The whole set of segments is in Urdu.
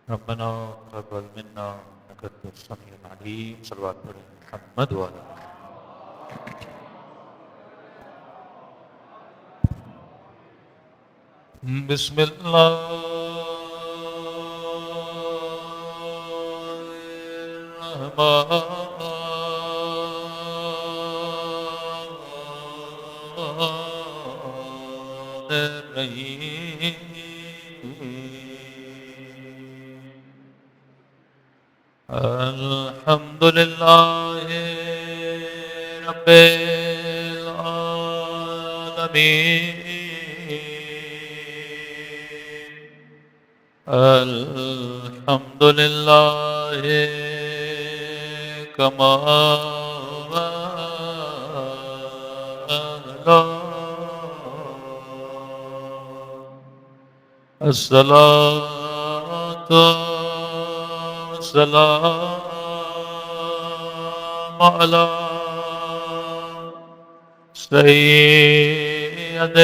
ربنا تقبل منا انك انت السميع العليم صلوات پر محمد وعلى بسم الله الرحمن الرحيم الحمد لله رب العالمين الحمد لله كما الصلاة والسلام على سيد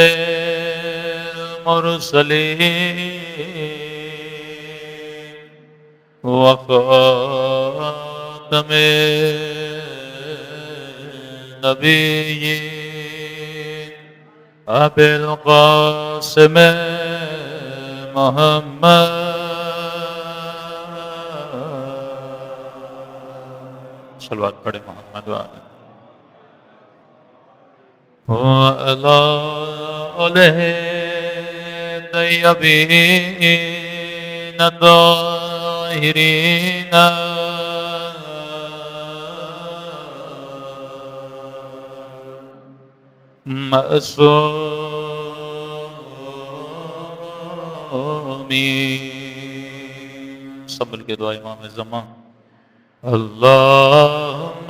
المرسلين وخاتم النبيين أبي القاسم محمد صلوات پڑھے محمد وعلى آله الطيبين الطاهرين معصومين سب مل کے دعا امام زمان اللهم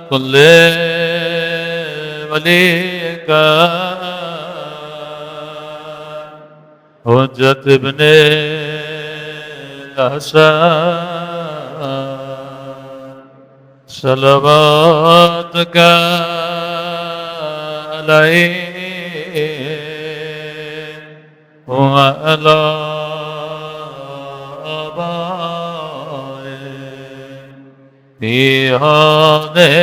كل وليك حجة ابن الحسن صلواتك عليه وعلى في هذه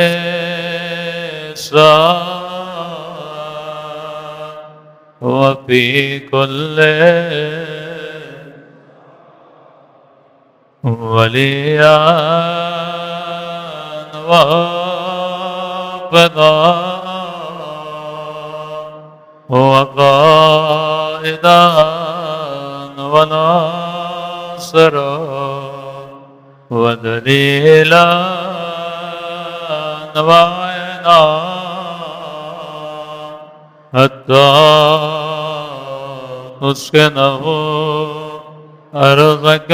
الساعة وفي كل وليا وفدا وقائدا وناصرا ودليلا وعينا حتى تسكنه أرضك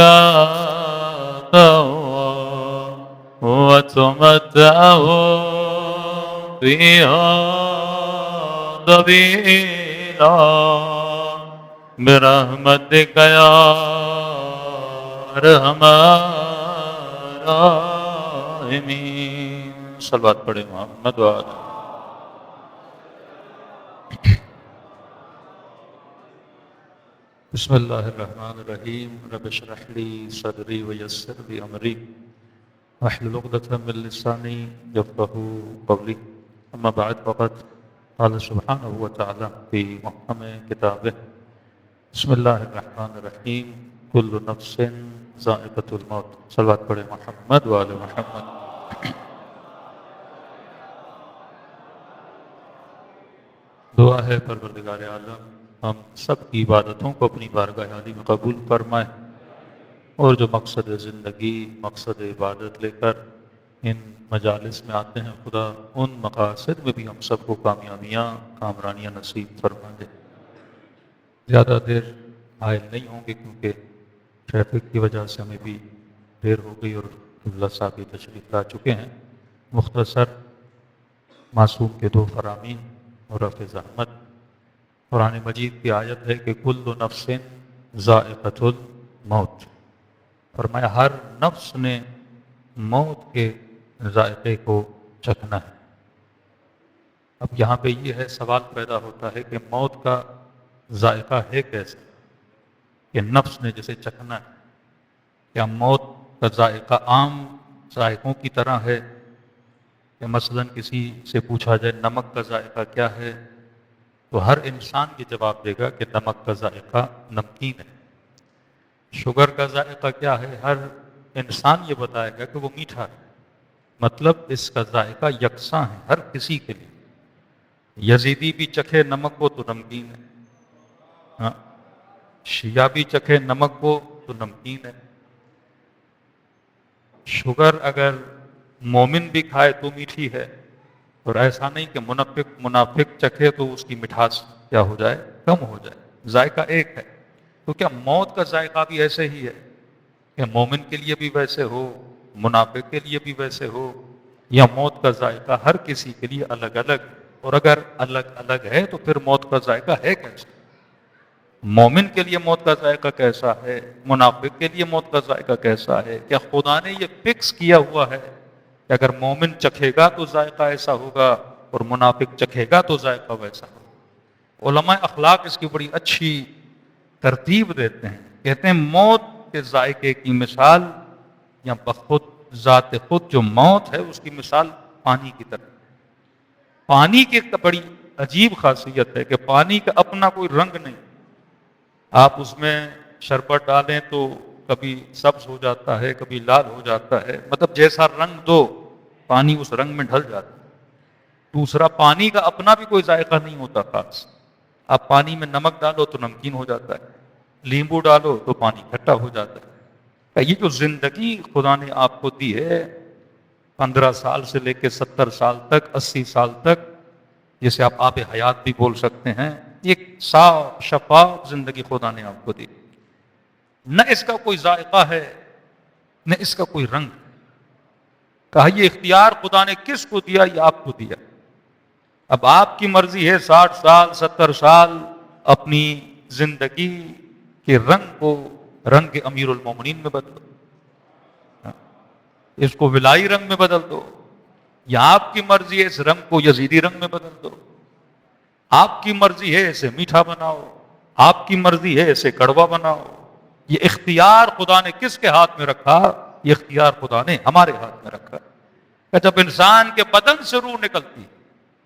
وتمتعه فيها طويلا برحمتك يا أرحم الراحمين صلوات پڑھے محمد وعلى بسم اللہ الرحمن الرحیم رب اشرح لی صدری ویسر لی امری واحلل عقدۃ من لسانی یفقهوا قولی اما بعد فقد قال سبحانہ وتعالی فی محکم کتابہ بسم اللہ الرحمن الرحیم کل نفس ذائقۃ الموت صلوات پڑھے محمد وآل محمد دعا ہے پروردگار عالم ہم سب کی عبادتوں کو اپنی بارگاہ عالی میں قبول فرمائے اور جو مقصد زندگی مقصد عبادت لے کر ان مجالس میں آتے ہیں خدا ان مقاصد میں بھی ہم سب کو کامیابیاں کامرانیاں نصیب فرما دے زیادہ دیر حائل نہیں ہوں گے کیونکہ ٹریفک کی وجہ سے ہمیں بھی دیر ہو گئی اور اللہ صاحب بھی تشریف لا چکے ہیں مختصر معصوم کے دو فرامین اور رفع زحمت قرآن مجید کی آیت ہے کہ کل نفس ذائقۃ الموت فرمایا ہر نفس نے موت کے ذائقے کو چکھنا ہے اب یہاں پہ یہ ہے سوال پیدا ہوتا ہے کہ موت کا ذائقہ ہے کیسے کہ نفس نے جسے چکھنا ہے. کیا موت کا ذائقہ عام ذائقوں کی طرح ہے کہ مثلاً کسی سے پوچھا جائے نمک کا ذائقہ کیا ہے تو ہر انسان یہ جواب دے گا کہ نمک کا ذائقہ نمکین ہے. شوگر کا ذائقہ کیا ہے؟ ہر انسان یہ بتائے گا کہ وہ میٹھا ہے. مطلب اس کا ذائقہ یکساں ہے ہر کسی کے لیے. یزیدی بھی چکھے نمک کو تو نمکین ہے، ہاں، شیعہ بھی چکھے نمک کو تو نمکین ہے. شوگر اگر مومن بھی کھائے تو میٹھی ہے، اور ایسا نہیں کہ منافق چکھے تو اس کی مٹھاس کیا ہو جائے؟ کم ہو جائے. ذائقہ ایک ہے. تو کیا موت کا ذائقہ بھی ایسے ہی ہے کہ مومن کے لیے بھی ویسے ہو، منافق کے لیے بھی ویسے ہو، یا موت کا ذائقہ ہر کسی کے لیے الگ الگ؟ اور اگر الگ الگ ہے تو پھر موت کا ذائقہ ہے کیسا؟ مومن کے لیے موت کا ذائقہ کیسا ہے؟ منافق کے لیے موت کا ذائقہ کیسا ہے؟ کیا خدا نے یہ فکس کیا ہوا ہے کہ اگر مومن چکھے گا تو ذائقہ ایسا ہوگا اور منافق چکھے گا تو ذائقہ ویسا ہوگا؟ علماء اخلاق اس کی بڑی اچھی ترتیب دیتے ہیں. کہتے ہیں موت کے ذائقے کی مثال یا بخود ذات خود جو موت ہے اس کی مثال پانی کی طرح. پانی کی ایک بڑی عجیب خاصیت ہے کہ پانی کا اپنا کوئی رنگ نہیں. آپ اس میں شربت ڈالیں تو کبھی سبز ہو جاتا ہے، کبھی لال ہو جاتا ہے، مطلب جیسا رنگ دو پانی اس رنگ میں ڈھل جاتا ہے. دوسرا، پانی کا اپنا بھی کوئی ذائقہ نہیں ہوتا خاص. آپ پانی میں نمک ڈالو تو نمکین ہو جاتا ہے، لیمبو ڈالو تو پانی کھٹا ہو جاتا ہے. یہ جو زندگی خدا نے آپ کو دی ہے 15 سال سے لے کے 70 سال تک، 80 سال تک، جسے آپ آب حیات بھی بول سکتے ہیں، ایک صاف شفاف زندگی خدا نے آپ کو دی. نہ اس کا کوئی ذائقہ ہے نہ اس کا کوئی رنگ. کہا یہ اختیار خدا نے کس کو دیا؟ یہ آپ کو دیا. اب آپ کی مرضی ہے 60 سال 70 سال اپنی زندگی کے رنگ کو رنگ کے امیر المومنین میں بدلو، اس کو ولائی رنگ میں بدل دو، یا آپ کی مرضی ہے اس رنگ کو یزیدی رنگ میں بدل دو. آپ کی مرضی ہے اسے میٹھا بناؤ، آپ کی مرضی ہے اسے کڑوا بناؤ. یہ اختیار خدا نے کس کے ہاتھ میں رکھا؟ یہ اختیار خدا نے ہمارے ہاتھ میں رکھا. کہ جب انسان کے بدن سے روح نکلتی،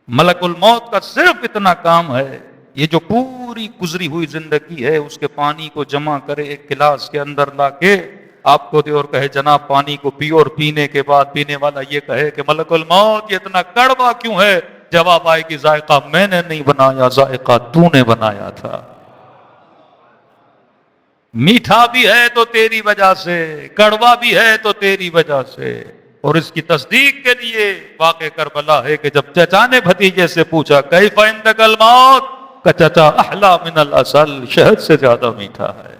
ملک الموت کا صرف اتنا کام ہے یہ جو پوری گزری ہوئی زندگی ہے اس کے پانی کو جمع کرے، ایک گلاس کے اندر لا کے آپ کو دے اور کہے جناب پانی کو پیو، اور پینے کے بعد پینے والا یہ کہے کہ ملک الموت یہ اتنا کڑوا کیوں ہے؟ جواب آئے کہ ذائقہ میں نے نہیں بنایا، ذائقہ تو نے بنایا تھا. میٹھا بھی ہے تو تیری وجہ سے، کڑوا بھی ہے تو تیری وجہ سے. اور اس کی تصدیق کے لیے واقع کربلا ہے کہ جب چچا نے بھتیجے سے پوچھا کیف عندک الموت، کہ چچا احلا من العسل، شہد سے زیادہ میٹھا ہے.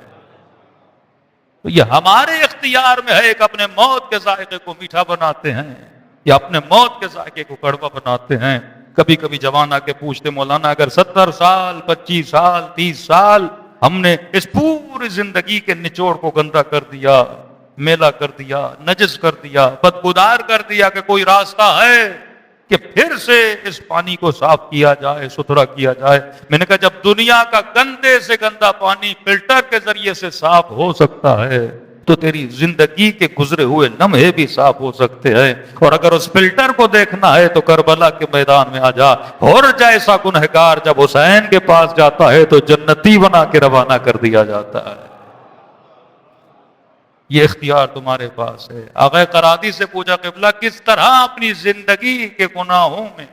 تو یہ ہمارے اختیار میں ہے کہ اپنے موت کے ذائقے کو میٹھا بناتے ہیں یا اپنے موت کے ذائقے کو کڑوا بناتے ہیں. کبھی کبھی جوان آ کے پوچھتے مولانا اگر 70 سال 25 سال 30 سال ہم نے اس پوری زندگی کے نچوڑ کو گندا کر دیا، میلا کر دیا، نجس کر دیا، بدبودار کر دیا، کہ کوئی راستہ ہے کہ پھر سے اس پانی کو صاف کیا جائے، ستھرا کیا جائے؟ میں نے کہا جب دنیا کا گندے سے گندا پانی فلٹر کے ذریعے سے صاف ہو سکتا ہے تو تیری زندگی کے گزرے ہوئے لمحے بھی صاف ہو سکتے ہیں. اور اگر اس فلٹر کو دیکھنا ہے تو کربلا کے میدان میں آ جا. اور جیسا گنہگار جب حسین کے پاس جاتا ہے تو جنتی بنا کے روانہ کر دیا جاتا ہے. یہ اختیار تمہارے پاس ہے. آغا قرادی سے پوچھا قبلہ کس طرح اپنی زندگی کے گناہوں میں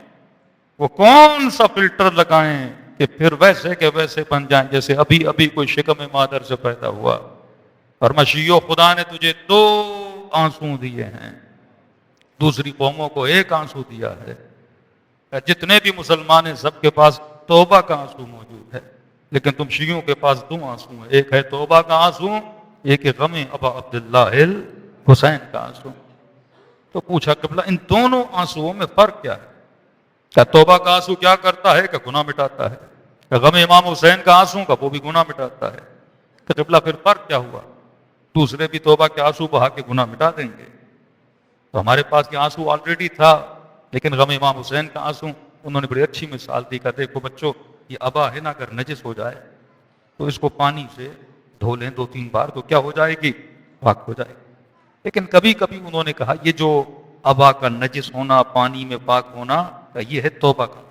وہ کون سا فلٹر لگائیں کہ پھر ویسے کے ویسے بن جائیں جیسے ابھی ابھی کوئی شکم مادر سے پیدا ہوا. اور مشیو خدا نے تجھے 2 آنسو دیے ہیں، دوسری قوموں کو 1 آنسو دیا ہے. جتنے بھی مسلمان ہیں سب کے پاس توبہ کا آنسو موجود ہے، لیکن تم شیعوں کے پاس 2 آنسو ہیں، ایک ہے توبہ کا آنسو، ایک ہے غم ابا عبداللہ الحسین کا آنسو. تو پوچھا قبلہ ان دونوں آنسوؤں میں فرق کیا ہے؟ کیا توبہ کا آنسو کیا کرتا ہے؟ کہ گناہ مٹاتا ہے. کہ غم امام حسین کا آنسو کا وہ بھی گناہ مٹاتا ہے. کہ قبلہ پھر فرق کیا ہوا؟ دوسرے بھی توبہ کے آنسو بہا کے گناہ مٹا دیں گے. تو ہمارے پاس یہ آنسو آلریڈی تھا، لیکن غم امام حسین کا آنسو انہوں نے بڑی اچھی مثال دی. کہ دیکھو بچوں، یہ ابا ہے نا اگر نجس ہو جائے تو اس کو پانی سے دھو لیں 2-3 بار تو کیا ہو جائے گی؟ پاک ہو جائے گی۔ لیکن کبھی کبھی انہوں نے کہا یہ جو ابا کا نجس ہونا، پانی میں پاک ہونا، یہ ہے توبہ کا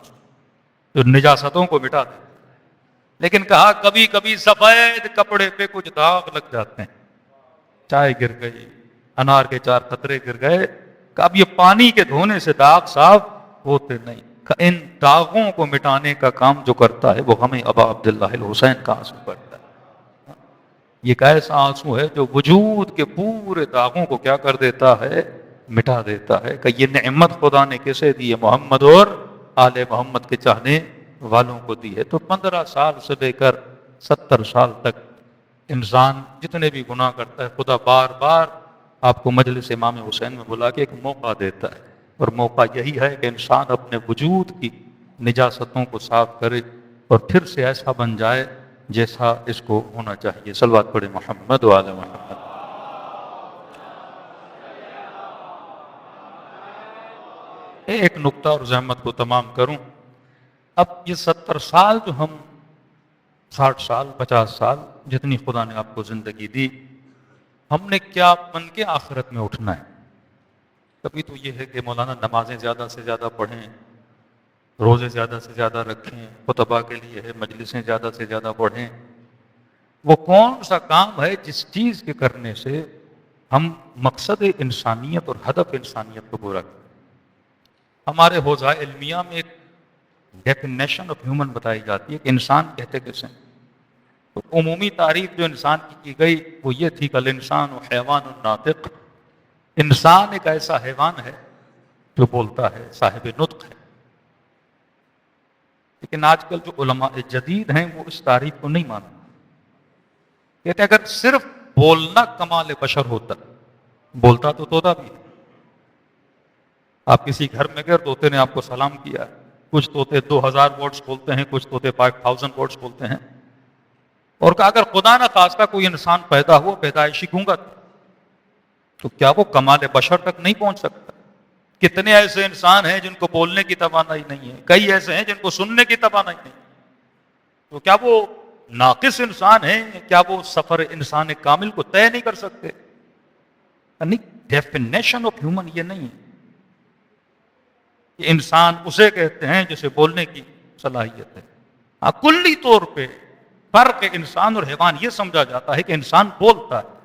جو نجاستوں کو مٹا دے۔ لیکن کہا کبھی کبھی سفید کپڑے پہ کچھ داغ لگ جاتے ہیں، چائے گر گئی، انار کے 4 قطرے گر گئے، کہ اب یہ پانی کے دھونے سے داغ صاف ہوتے نہیں، ان داغوں کو مٹانے کا کام جو کرتا ہے وہ ہمیں ابا عبداللہ الحسین کا آنسو کرتا ہے۔ یہ ایک ایسا آنسو ہے جو وجود کے پورے داغوں کو کیا کر دیتا ہے؟ مٹا دیتا ہے، کہ یہ نعمت خدا نے کسے دی ہے؟ محمد اور آل محمد کے چاہنے والوں کو دی ہے۔ تو 15 سال سے لے کر 70 سال تک انسان جتنے بھی گناہ کرتا ہے، خدا بار بار آپ کو مجلس امام حسین میں بلا کے ایک موقع دیتا ہے، اور موقع یہی ہے کہ انسان اپنے وجود کی نجاستوں کو صاف کرے اور پھر سے ایسا بن جائے جیسا اس کو ہونا چاہیے۔ صلوات پڑھے محمد و آل محمد۔ ایک نقطہ اور زحمت کو تمام کروں۔ اب یہ 70 سال جو ہم 60 سال 50 سال جتنی خدا نے آپ کو زندگی دی، ہم نے کیا بن کے آخرت میں اٹھنا ہے؟ کبھی تو یہ ہے کہ مولانا نمازیں زیادہ سے زیادہ پڑھیں، روزے زیادہ سے زیادہ رکھیں، خطبہ کے لیے ہے مجلسیں زیادہ سے زیادہ پڑھیں۔ وہ کون سا کام ہے جس چیز کے کرنے سے ہم مقصد انسانیت اور ہدف انسانیت کو پورا کریں؟ ہمارے حوزہ علمیہ میں ایک ڈیفینیشن آف ہیومن بتائی جاتی ہے کہ انسان کہتے کسے ہیں؟ تو عمومی تعریف جو انسان کی گئی وہ یہ تھی کہ الانسان و حیوان ناطق، انسان ایک ایسا حیوان ہے جو بولتا ہے، صاحب نطق ہے۔ لیکن آج کل جو علماء جدید ہیں وہ اس تعریف کو نہیں مانتے، کہتے اگر صرف بولنا کمال بشر ہوتا، بولتا تو طوطا بھی ہے۔ آپ کسی گھر میں گئے، طوطے نے آپ کو سلام کیا، کچھ طوطے 2000 ورڈز بولتے ہیں، کچھ طوطے 5000 ورڈز بولتے ہیں، اور کہ اگر خدا نہ خواستہ کوئی انسان پیدا ہوا پیدائشی گونگا تو کیا وہ کمال بشر تک نہیں پہنچ سکتا؟ کتنے ایسے انسان ہیں جن کو بولنے کی توانائی نہیں ہے، کئی ایسے ہیں جن کو سننے کی توانائی نہیں، تو کیا وہ ناقص انسان ہیں؟ کیا وہ سفر انسان کامل کو طے نہیں کر سکتے؟ ڈیفینیشن آف ہیومن یہ نہیں ہے کہ انسان اسے کہتے ہیں جسے بولنے کی صلاحیت ہے۔ ہاں، کلی طور پہ فرق انسان اور حیوان یہ سمجھا جاتا ہے کہ انسان بولتا ہے،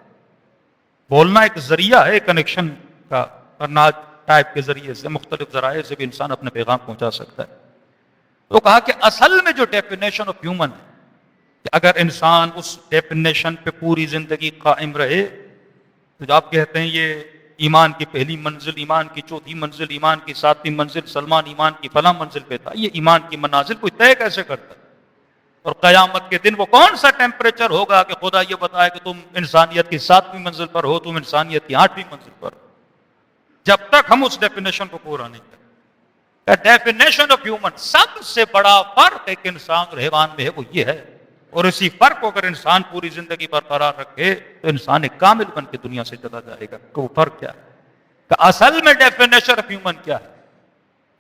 بولنا ایک ذریعہ ہے کنیکشن کا، ورنہ ٹائپ کے ذریعے سے مختلف ذرائع سے بھی انسان اپنے پیغام پہنچا سکتا ہے۔ تو کہا کہ اصل میں جو ڈیفینیشن آف ہیومن ہے کہ اگر انسان اس ڈیفینیشن پہ پوری زندگی قائم رہے تو آپ کہتے ہیں یہ ایمان کی پہلی منزل، ایمان کی چوتھی منزل، ایمان کی 7ویں منزل، سلمان ایمان کی فلاں منزل پہ تھا، یہ ایمان کی منازل کوئی طے کیسے کرتا ہے؟ اور قیامت کے دن وہ کون سا ٹیمپریچر ہوگا کہ خدا یہ بتائے کہ تم انسانیت کی 7ویں منزل پر ہو، تم انسانیت کی 8ویں منزل پر ہو؟ جب تک ہم اس ڈیفینیشن کو پورا نہیں کریں۔ ڈیفینیشن آف ہیومن، سب سے بڑا فرق ایک انسان اور حیوان میں ہے وہ یہ ہے، اور اسی فرق کو اگر انسان پوری زندگی برقرار رکھے تو انسان ایک کامل بن کے دنیا سے چلا جائے گا۔ کہ وہ فرق کیا ہے؟ کہ اصل میں ڈیفینیشن آف ہیومن کیا ہے؟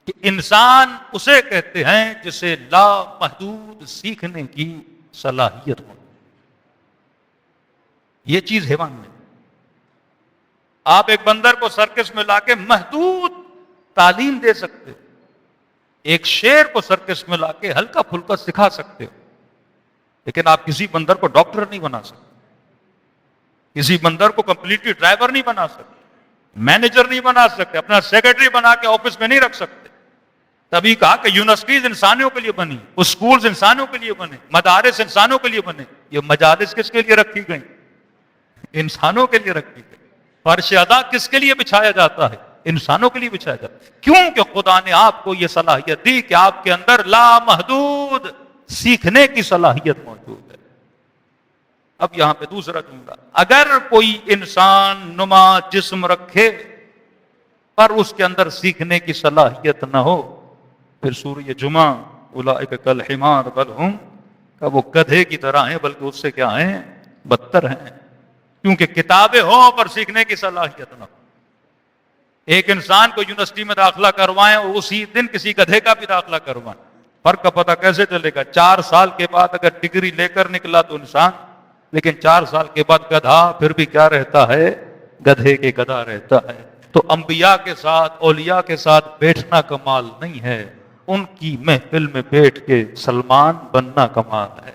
کہ انسان اسے کہتے ہیں جسے لا محدود سیکھنے کی صلاحیت ہو۔ یہ چیز حیوان میں، آپ ایک بندر کو سرکس میں لا کے محدود تعلیم دے سکتے ہو، ایک شیر کو سرکس میں لا کے ہلکا پھلکا سکھا سکتے ہو، لیکن آپ کسی بندر کو ڈاکٹر نہیں بنا سکتے، کسی بندر کو کمپلیٹلی ڈرائیور نہیں بنا سکتے، مینیجر نہیں بنا سکتے، اپنا سیکرٹری بنا کے آفس میں نہیں رکھ سکتے۔ تبھی کہا کہ یونیورسٹیز انسانوں کے لیے بنی، اسکولز انسانوں کے لیے بنے، مدارس انسانوں کے لیے بنے۔ یہ مجالس کس کے لیے رکھی گئی؟ انسانوں کے لیے رکھی گئی۔ فرش ادا کس کے لیے بچھایا جاتا ہے؟ انسانوں کے لیے بچھایا جاتا ہے۔ کیوں کہ خدا نے آپ کو یہ صلاحیت دی کہ آپ کے اندر لامحدود سیکھنے کی صلاحیت موجود ہے۔ اب یہاں پہ دوسرا جملہ، اگر کوئی انسان نما جسم رکھے پر اس کے اندر سیکھنے کی صلاحیت نہ ہو، پھر سورہ جمعہ اولئک کالحمار بل ہم، کہ وہ گدھے کی طرح ہیں بلکہ اس سے کیا ہیں؟ بدتر ہیں، کیونکہ کتابیں ہوں پر سیکھنے کی صلاحیت نہ ہو۔ ایک انسان کو یونیورسٹی میں داخلہ کروائیں اور اسی دن کسی گدھے کا بھی داخلہ کروائیں، فرق کا پتہ کیسے چلے گا؟ 4 سال کے بعد اگر ڈگری لے کر نکلا تو انسان لیکن 4 سال کے بعد گدھا پھر بھی کیا رہتا ہے؟ گدھے کے گدھا رہتا ہے۔ تو انبیاء کے ساتھ، اولیاء کے ساتھ بیٹھنا کمال نہیں ہے، ان کی محفل میں بیٹھ کے سلمان بننا کمال ہے۔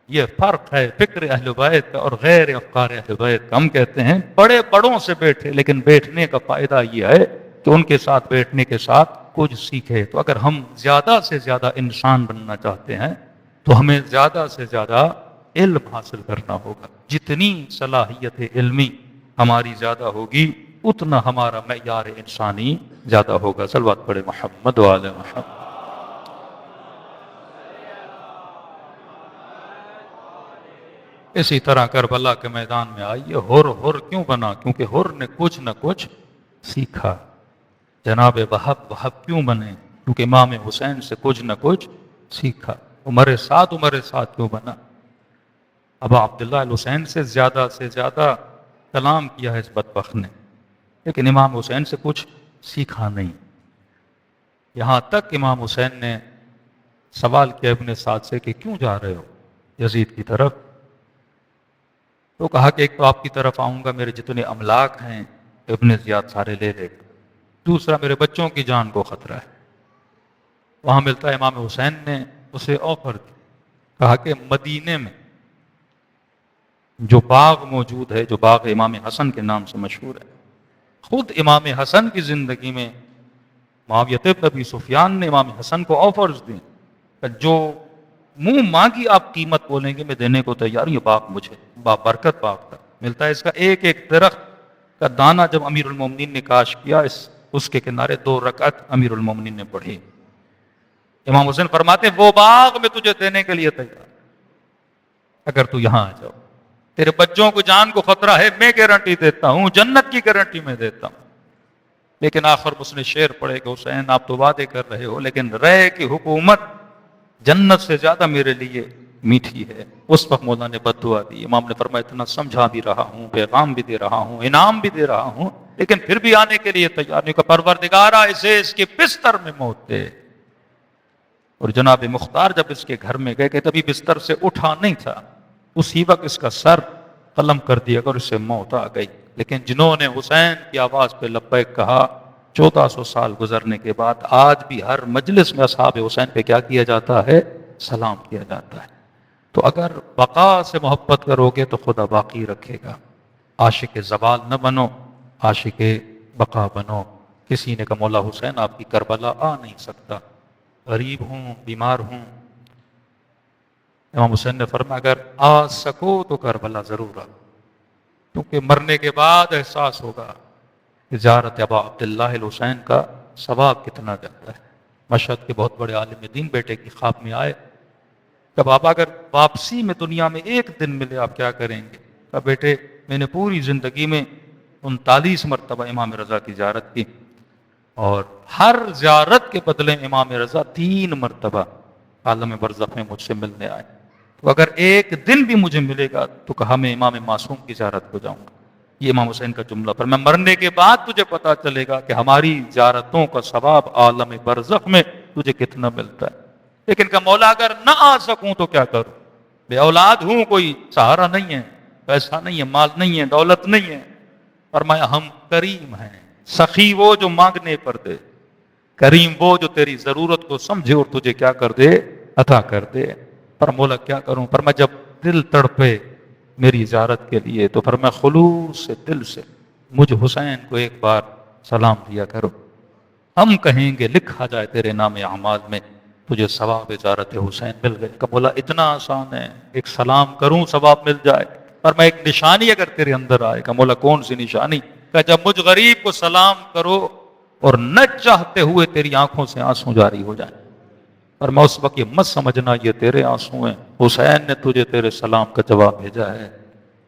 یہ فرق ہے فکر اہل بیت کا اور غیر افکار اہل بیت کا۔ ہم کہتے ہیں بڑے بڑوں سے بیٹھے، لیکن بیٹھنے کا فائدہ یہ ہے کہ ان کے ساتھ بیٹھنے کے ساتھ کچھ سیکھے۔ تو اگر ہم زیادہ سے زیادہ انسان بننا چاہتے ہیں تو ہمیں زیادہ سے زیادہ علم حاصل کرنا ہوگا۔ جتنی صلاحیت علمی ہماری زیادہ ہوگی اتنا ہمارا معیار انسانی زیادہ ہوگا۔ صلوات پڑھے محمد وآل محمد۔ اسی طرح کربلا کے میدان میں آئیے، ہر کیوں بنا؟ کیونکہ ہر نے کچھ نہ کچھ سیکھا۔ جناب وہب کیوں بنے؟ کیونکہ امام حسین سے کچھ نہ کچھ سیکھا۔ عمر سعد کیوں بنا؟ ابا عبداللہ الحسین سے زیادہ کلام کیا ہے اس بدبخت نے، لیکن امام حسین سے کچھ سیکھا نہیں۔ یہاں تک امام حسین نے سوال کیا ابن سعد سے کہ کیوں جا رہے ہو یزید کی طرف؟ تو کہا کہ ایک تو آپ کی طرف آؤں گا، میرے جتنے املاک ہیں ابن زیاد سارے لے لے گا، دوسرا میرے بچوں کی جان کو خطرہ ہے۔ وہاں ملتا ہے امام حسین نے اسے آفر دی، کہا کہ مدینے میں جو باغ موجود ہے، جو باغ امام حسن کے نام سے مشہور ہے، خود امام حسن کی زندگی میں معاویہ ابن ابی سفیان نے امام حسن کو آفرز دی کہ جو منہ مانگی آپ قیمت بولیں گے میں دینے کو تیار ہوں، یہ باغ مجھے برکت باغ تھا۔ ملتا ہے اس کا ایک ایک درخت کا دانہ جب امیر المومنین نے کاش کیا، اس کے کنارے 2 رکعت امیر المومنین نے پڑھی۔ امام حسین فرماتے ہیں وہ باغ میں تجھے دینے کے لیے تیار، اگر تو یہاں آ جاؤ۔ تیرے بچوں کو جان کو خطرہ ہے، میں گارنٹی دیتا ہوں، جنت کی گارنٹی میں دیتا ہوں۔ لیکن آخر اس نے شعر پڑھے کہ حسین آپ تو وعدے کر رہے ہو، لیکن رے کی حکومت جنت سے زیادہ میرے لیے میٹھی ہے۔ اس وقت مولا نے بد دعا دی۔ امام نے فرمایا اتنا سمجھا بھی رہا ہوں، پیغام بھی دے رہا ہوں، انعام بھی دے رہا ہوں، لیکن پھر بھی آنے کے لیے تیار نہیں۔ کہ پروردگارا اسے اس کے بستر میں موت دے۔ اور جناب مختار جب اس کے گھر میں گئے کہ تبھی بستر سے اٹھا نہیں تھا، اسی وقت اس کا سر قلم کر دیا اور اس سے موت آ گئی۔ لیکن جنہوں نے حسین کی آواز پہ لبیک کہا، 1400 سال گزرنے کے بعد آج بھی ہر مجلس میں اصحاب حسین پہ کیا کیا جاتا ہے؟ سلام کیا جاتا ہے۔ تو اگر بقا سے محبت کرو گے تو خدا باقی رکھے گا۔ عاشق زوال نہ بنو، عاشق بقا بنو۔ کسی نے کہا مولا حسین آپ کی کربلا آ نہیں سکتا، غریب ہوں، بیمار ہوں۔ امام حسین نے فرمایا اگر آ سکو تو کربلا ضرور آ، کیونکہ مرنے کے بعد احساس ہوگا کہ زیارت ابا عبداللہ الحسین کا ثواب کتنا زیادہ ہے۔ مشہد کے بہت بڑے عالم دین بیٹے کی خواب میں آئے کہ بابا اگر واپسی میں دنیا میں ایک دن ملے آپ کیا کریں گے؟ کہا بیٹے میں نے پوری زندگی میں 39 مرتبہ امام رضا کی زیارت کی، اور ہر زیارت کے بدلے امام رضا 3 مرتبہ عالم برزخ میں مجھ سے ملنے آئے، تو اگر ایک دن بھی مجھے ملے گا تو کہا میں امام معصوم کی زیارت کو جاؤں گا۔ یہ امام حسین کا جملہ، پر میں مرنے کے بعد تجھے پتا چلے گا کہ ہماری زیارتوں کا ثواب عالم برزخ میں تجھے کتنا ملتا ہے۔ لیکن کہ مولا اگر نہ آ سکوں تو کیا کروں؟ بے اولاد ہوں، کوئی سہارا نہیں ہے، پیسہ نہیں ہے، مال نہیں ہے، دولت نہیں ہے۔ فرمایا ہم کریم ہیں، سخی وہ جو مانگنے پر دے، کریم وہ جو تیری ضرورت کو سمجھے اور تجھے کیا کر دے؟ عطا کر دے۔ پر مولا کیا کروں؟ پر میں جب دل تڑپے میری زیارت کے لیے تو فرمایا خلوص سے دل سے مجھ حسین کو ایک بار سلام دیا کرو، ہم کہیں گے لکھا جائے تیرے نام اعمال میں تجھے ثواب زیارت حسین مل گئے۔ کہ بولا اتنا آسان ہے ایک سلام کروں ثواب مل جائے؟ پر میں ایک نشانی اگر تیرے اندر آئے۔ کہ مولا کون سی نشانی؟ کہ جب مجھ غریب کو سلام کرو اور نہ چاہتے ہوئے تیری آنکھوں سے آنسو جاری ہو جائے۔ اور میں اس وقت یہ مت سمجھنا یہ تیرے آنسو ہیں، حسین نے تجھے تیرے سلام کا جواب بھیجا ہے۔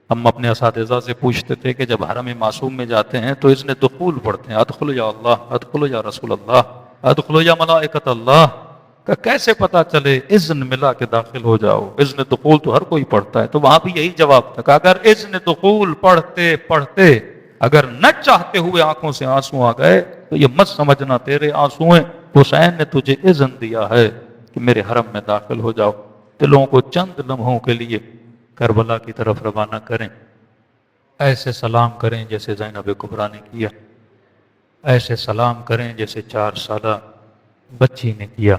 ہم اپنے اساتذہ سے پوچھتے تھے کہ جب حرم معصوم میں جاتے ہیں تو اذن دخول پڑھتے ہیں، ادخلوا یا اللہ، ادخلوا یا رسول اللہ، ادخلوا یا ملائکۃ اللہ۔ کہ کیسے پتا چلے؟ اذن ملا کے داخل ہو جاؤ۔ اذن دخول تو ہر کوئی پڑھتا ہے، تو وہاں بھی یہی جواب تھا کہ اگر اذن دخول پڑھتے پڑھتے اگر نہ چاہتے ہوئے آنکھوں سے آنسو آ گئے تو یہ مت سمجھنا تیرے آنسو ہیں، حسین نے تجھے اذن دیا ہے کہ میرے حرم میں داخل ہو جاؤ۔ دلوں کو چند لمحوں کے لیے کربلا کی طرف روانہ کریں. ایسے سلام کریں جیسے زینب کبریٰ نے کیا، ایسے سلام کریں جیسے 4 سالہ بچی نے کیا.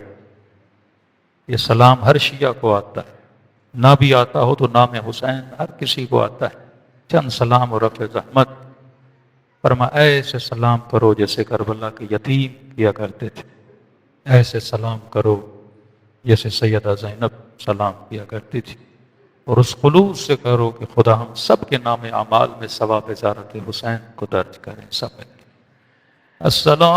یہ سلام ہر شیعہ کو آتا ہے، نہ بھی آتا ہو تو نام حسین ہر کسی کو آتا ہے. چند سلام اور رفع زحمت. فرمایا ایسے سلام کرو جیسے کربلا کے یتیم کیا کرتے تھے، ایسے سلام کرو جیسے سیدہ زینب سلام کیا کرتی تھی، اور اس خلوص سے کرو کہ خدا ہم سب کے نام اعمال میں ثواب زیارت حسین کو درج کریں. سب مل کے السلام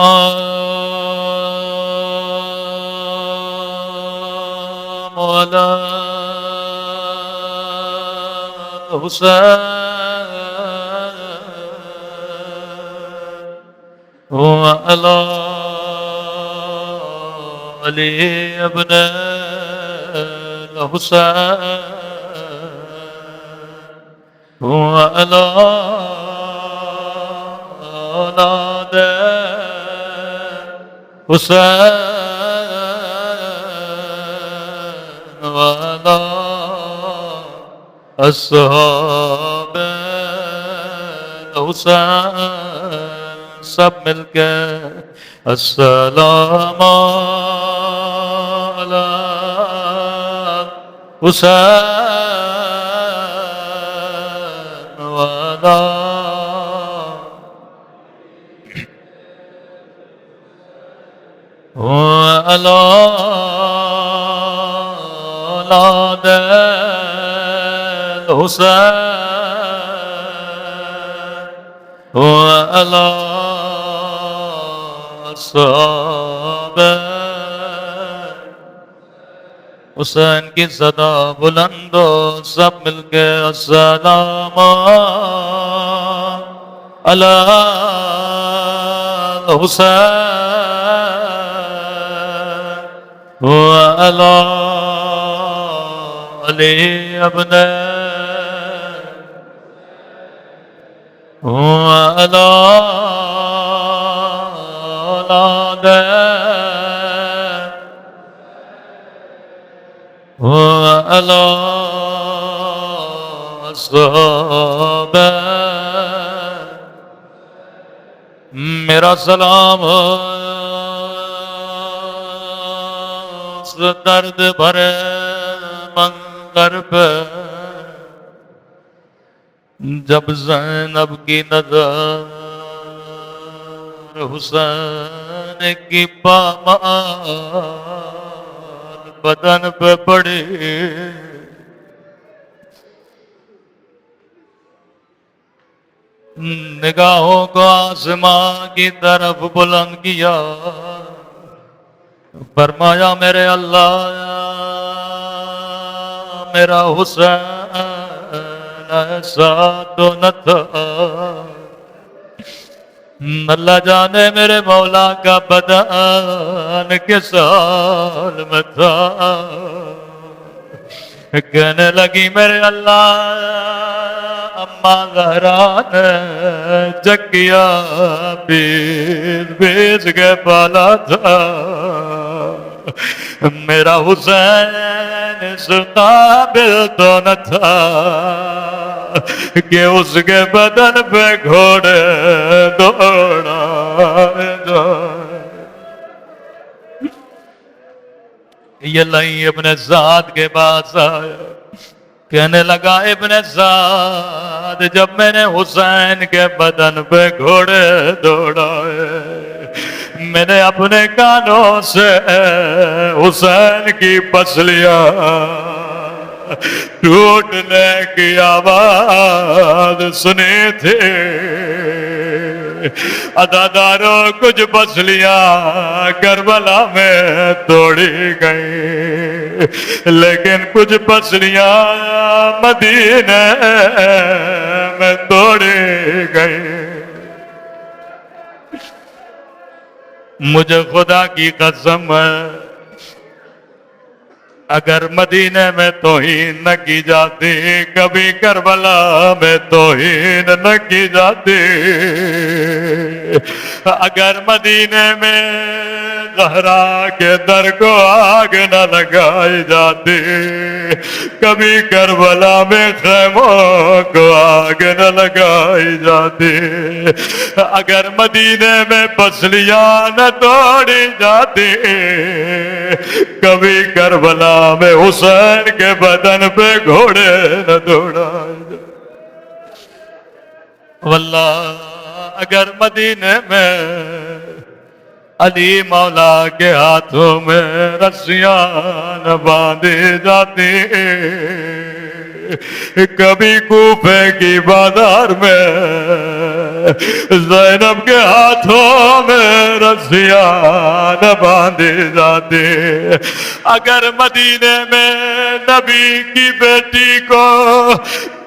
علی حسین وعلی علی ابن الحسین وعلی اولاد حسین وعلی اصحاب الحسین. سب مل کے السلام علی حسین وعلی اولاد الحسین وعلی اصحاب حسین کی صدا بلند ہو. سب مل کے السلام علی حسین وعلی علی ابن وعلی اولاد وعلی اصحاب. میرا سلام اس درد بھرے منظر پہ جب زینب کی نظر حسین کی پامال بدن پہ پڑی. نگاہوں کو آسمان کی طرف بلند کیا، فرمایا میرے اللہ میرا حسین ایسا تو نہ تھا. اللہ جانے میرے مولا کا بدن کس حال میں تھا. کہنے لگی میرے اللہ اماں زہرا نے جگیا بیس بیس کے پالا تھا. میرا حسین اس قابل تو نہ تھا کہ اس کے بدن پہ گھوڑے دوڑا جائے. یہ لئی ابن سعد کے پاس آیا، کہنے لگا ابن سعد جب میں نے حسین کے بدن پہ گھوڑے دوڑائے میں نے اپنے کانوں سے حسین کی پسلیاں ٹوٹنے کی آواز سنی تھی. عزاداروں کچھ پسلیاں کربلا میں توڑی گئی، لیکن کچھ پسلیاں مدینے میں توڑی گئی. مجھے خدا کی قسم ہے اگر مدینے میں توہین نہ کی جاتی کبھی کربلا میں توہین نہ کی جاتی، اگر مدینے میں زہرا کے در کو آگ نہ لگائی جاتی کبھی کربلا میں خیموں کو آگ نہ لگائی جاتی، اگر مدینے میں پسلیاں نہ توڑی جاتی کبھی کربلا میں حسین کے بدن پہ گھوڑے نہ دوڑائے جاتے، واللہ اگر مدینے میں علی مولا کے ہاتھوں میں رسیاں نہ باندھی جاتی کبھی کوفے کی بازار میں زینب کے ہاتھوں میں رسیاں نہ باندھی جاتی، اگر مدینے میں نبی کی بیٹی کو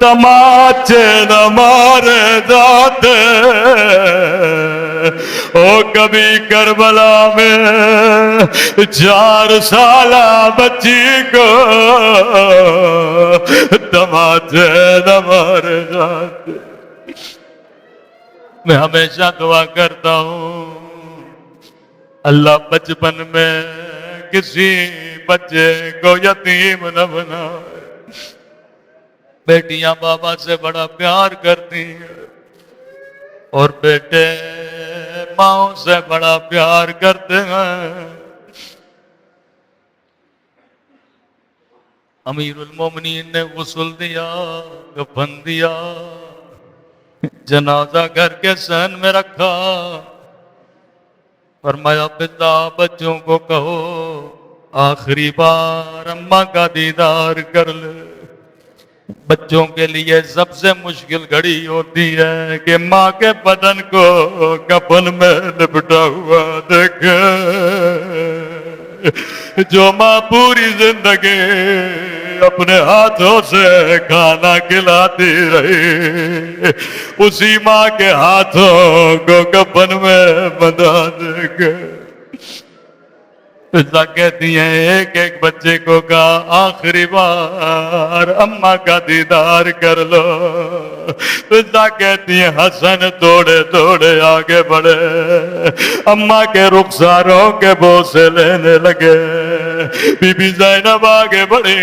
تماچے نہ مارے جاتے او کبھی کربلا میں 4 سالہ بچی کو تماچے نہ مارے جاتے۔ میں ہمیشہ دعا کرتا ہوں اللہ بچپن میں کسی بچے کو یتیم نہ بنائے، بیٹیاں بابا سے بڑا پیار کرتی ہیں اور بیٹے ماں سے بڑا پیار کرتے ہیں۔ امیر المومنین نے غسل دیا، کفن دیا، جنازہ گھر کے صحن میں رکھا، فرمایا پتا بچوں کو کہو آخری بار اماں کا دیدار کر لے۔ بچوں کے لیے سب سے مشکل گھڑی ہوتی ہے کہ ماں کے بدن کو کفن میں لپٹا ہوا دیکھے، جو ماں پوری زندگی اپنے ہاتھوں سے کھانا کھلاتی رہی اسی ماں کے ہاتھوں کو کفن میں بندھا دیکھے۔ فضا کہتی ہیں ایک ایک بچے کو کہا آخری بار اماں کا دیدار کر لو۔ فضا کہتی ہیں حسن توڑے توڑے آگے بڑھے، اماں کے رخساروں کے بوسے لینے لگے، بی بی زینب آگے بڑھی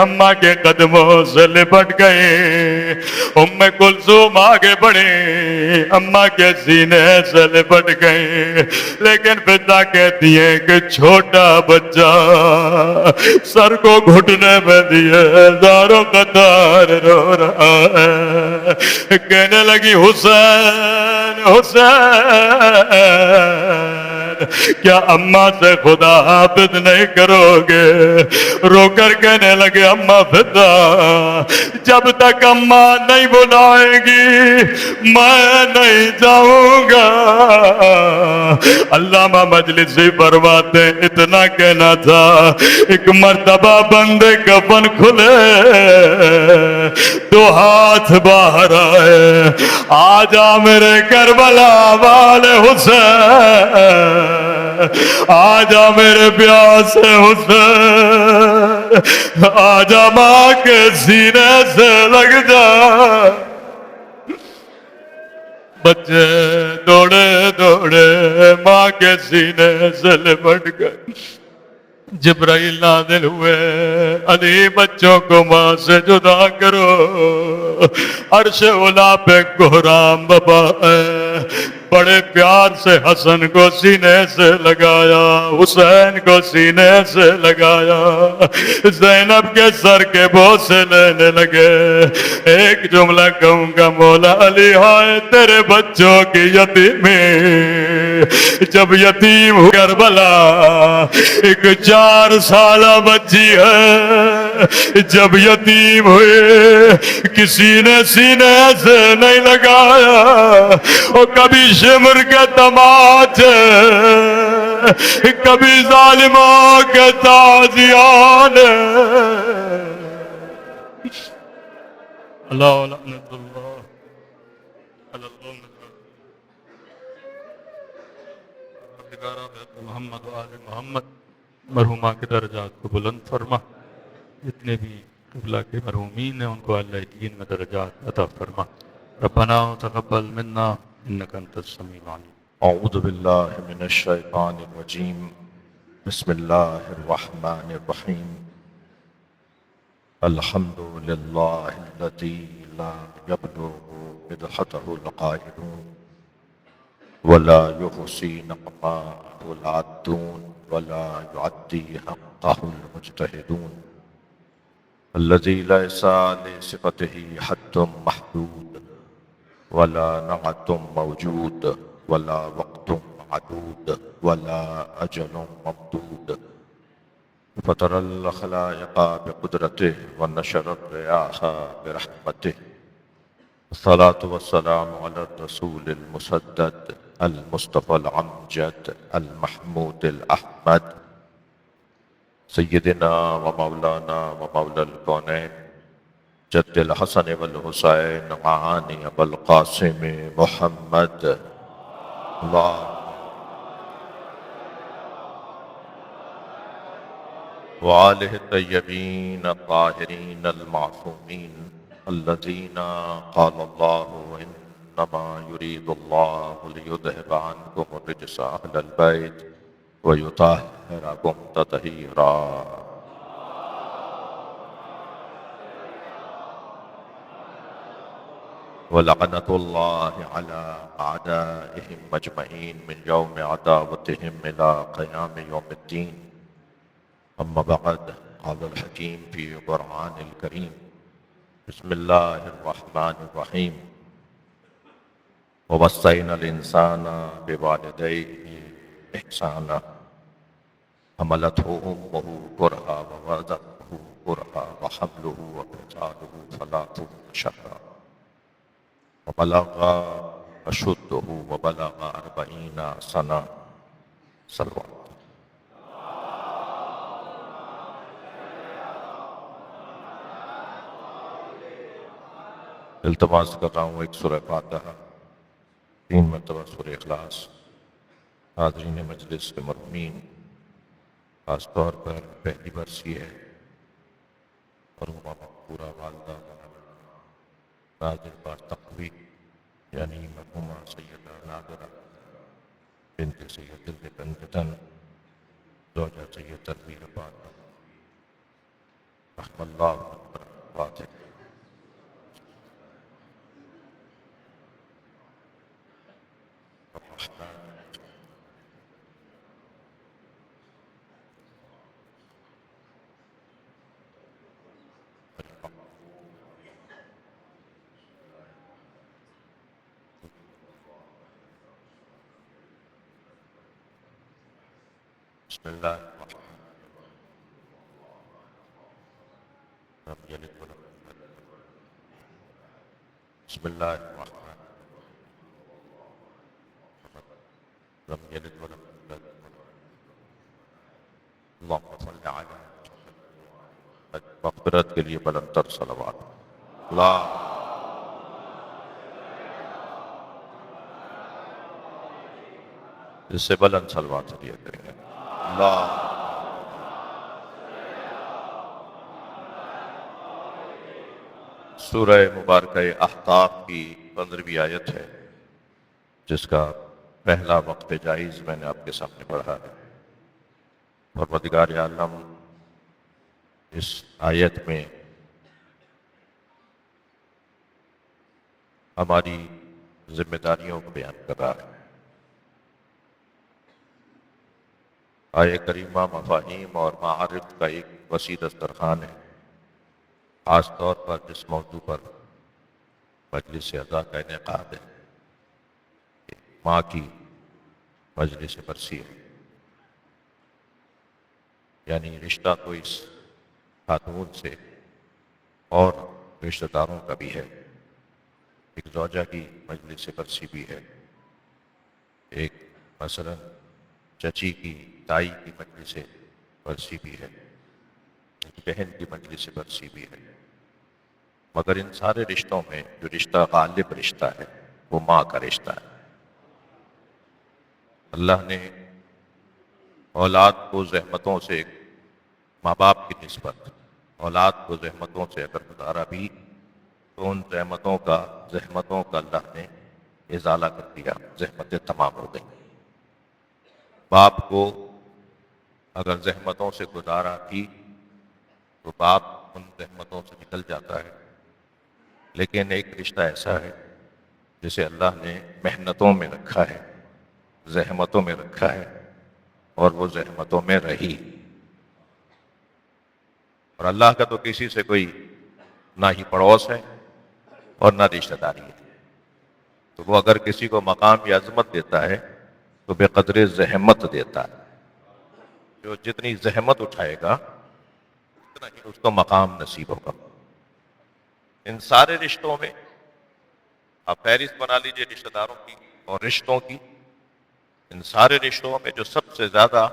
اماں کے قدموں سے لپٹ گئی، ام کلثوم آگے بڑھی اماں کے سینے سے لپٹ گئی، لیکن فضا کہتی ہے کہ چھوٹا بچہ سر کو گھٹنے میں دیے زاروں قطار رو رہا ہے، کہنے لگی حسین حسین کیا اماں سے خدا حافظ نہیں کرو گے؟ رو کر کہنے لگے اماں فضا جب تک اماں نہیں بلائے گی میں نہیں جاؤں گا۔ علامہ مجلسی فرماتے اتنا کہنا تھا، ایک مرتبہ بندے کفن کھلے، 2 ہاتھ باہر آئے، آجا میرے کربلا والے حسین، آجا میرے پیاسے حسین، آجا ماں کے سینے سے لگ جا۔ بچے دوڑے دوڑے ماں کے سینے سے لپٹ گئے، جبرائیل نازل ہوئے، علی بچوں کو ماں سے جدا کرو، عرش اولا پہ کوہرام بابا بڑے پیار سے حسن کو سینے سے لگایا، حسین کو سینے سے لگایا، زینب کے سر کے بوسے لینے لگے۔ ایک جملہ کہوں گا مولا علی ہائے تیرے بچوں کی یتیمی، جب یتیم ہو کربلا ایک 4 سالہ بچی ہے، جب یتیم ہوئے کسی نے سینے سے نہیں لگایا، اور کبھی شمر کے تماچے، کبھی ظالموں کے تازیان، اللہ لعنت اللہ علی القوم محمد و آل محمد۔ مرحومہ کے درجات کو بلند فرما، جتنے بھی قبلہ کے مرحومین ہیں ان کو اللہ دین میں درجات عطا فرما۔ ربنا تقبل منا انک انت السمیع العلیم۔ اعوذ باللہ من الشیطان الرجیم، بسم اللہ الرحمن الرحیم، الحمد للہ الذی لا یبلغ مدحته القائلون ولا يحصي نقماءه العادون ولا يعدي حقه المجتهدون، الذي ليس لصفته حد محدود ولا نعت موجود ولا وقت معدود ولا أجل ممدود، فطر الخلائق بقدرته ونشر الرياح برحمته، الصلاة والسلام على الرسول المسدد المصطفى العمجد المحمود الأحمد، سيدنا ومولانا ومولى الكونين جد الحسن والحسين معاني أبا القاسم محمد، الله وآله الطيبين الطاهرين المعصومين الذين قال الله إنما يريد الله ليذهب عنكم الرجس أهل البيت ويطهركم تطهيرا، ولعنة الله على أعدائهم أجمعين من يوم عداوتهم إلى قيام يوم الدين، أما بعد، قال الحكيم في القرآن الكريم، بسم الله الرحمن الرحيم، ووصينا الإنسان بوالديه إحسانا، حملته أمه كرها ووضعته كرها وحمله وفصاله 30 شهرا، وبلغ أشده وبلغ 40 سنة، صلوات۔ التماس کر رہا ہوں ایک سورہ فاتحہ، 3 مرتبہ سورہ اخلاص۔ حاضرین مجلس کے مرحومین، خاص طور پر پہلی برسی ہے مرحومہ پورا والدہ ناظر بار تقوی یعنی مرحومہ سیدہ نادرہ بنت سید البندتن زوجہ سید تنویر فاطمہ رحم اللہ فاتح۔ بسم اللہ الرحمن الرحیم، بسم اللہ الرحمن لم يلد ولم يولد، اللهم صل على مغفرت کے لیے بلند تر صلوات۔ اللہ اس سے بلند صلوات دیا کریں گے۔ اللہ سورہ مبارکہ احقاف کی 15ویں آیت ہے، جس کا پہلا وقت جائز میں نے آپ کے سامنے پڑھا ہے۔ پروردگار عالم اس آیت میں ہماری ذمہ داریوں کو بیان کر رہا ہے۔ آیہ کریمہ مفاہیم اور معارف کا ایک وسیع دسترخوان ہے، خاص طور پر جس موضوع پر مجلس اعضاء کا انعقاد ہے، ماں کی مجلس برسی ہے، یعنی رشتہ تو اس خاتون سے اور رشتہ داروں کا بھی ہے، ایک زوجہ کی مجلس برسی بھی ہے، ایک مثلا چچی کی تائی کی مجلس برسی بھی ہے، ایک بہن کی مجلس برسی بھی ہے، مگر ان سارے رشتوں میں جو رشتہ غالب رشتہ ہے وہ ماں کا رشتہ ہے۔ اللہ نے اولاد کو زحمتوں سے، ماں باپ کی نسبت اولاد کو زحمتوں سے اگر گزارا بھی تو ان زحمتوں کا اللہ نے ازالہ کر دیا، زحمتیں تمام ہو گئیں۔ باپ کو اگر زحمتوں سے گزارا بھی تو باپ ان زحمتوں سے نکل جاتا ہے، لیکن ایک رشتہ ایسا ہے جسے اللہ نے محنتوں میں رکھا ہے، زحمتوں میں رکھا ہے، اور وہ زحمتوں میں رہی۔ اور اللہ کا تو کسی سے کوئی نہ ہی پڑوس ہے اور نہ رشتہ داری ہے، تو وہ اگر کسی کو مقام یا عظمت دیتا ہے تو بے قدر زحمت دیتا ہے۔ جو جتنی زحمت اٹھائے گا اتنا ہی اس کو مقام نصیب ہوگا۔ ان سارے رشتوں میں آپ فہرست بنا لیجئے رشتہ داروں کی اور رشتوں کی، ان سارے رشتوں میں جو سب سے زیادہ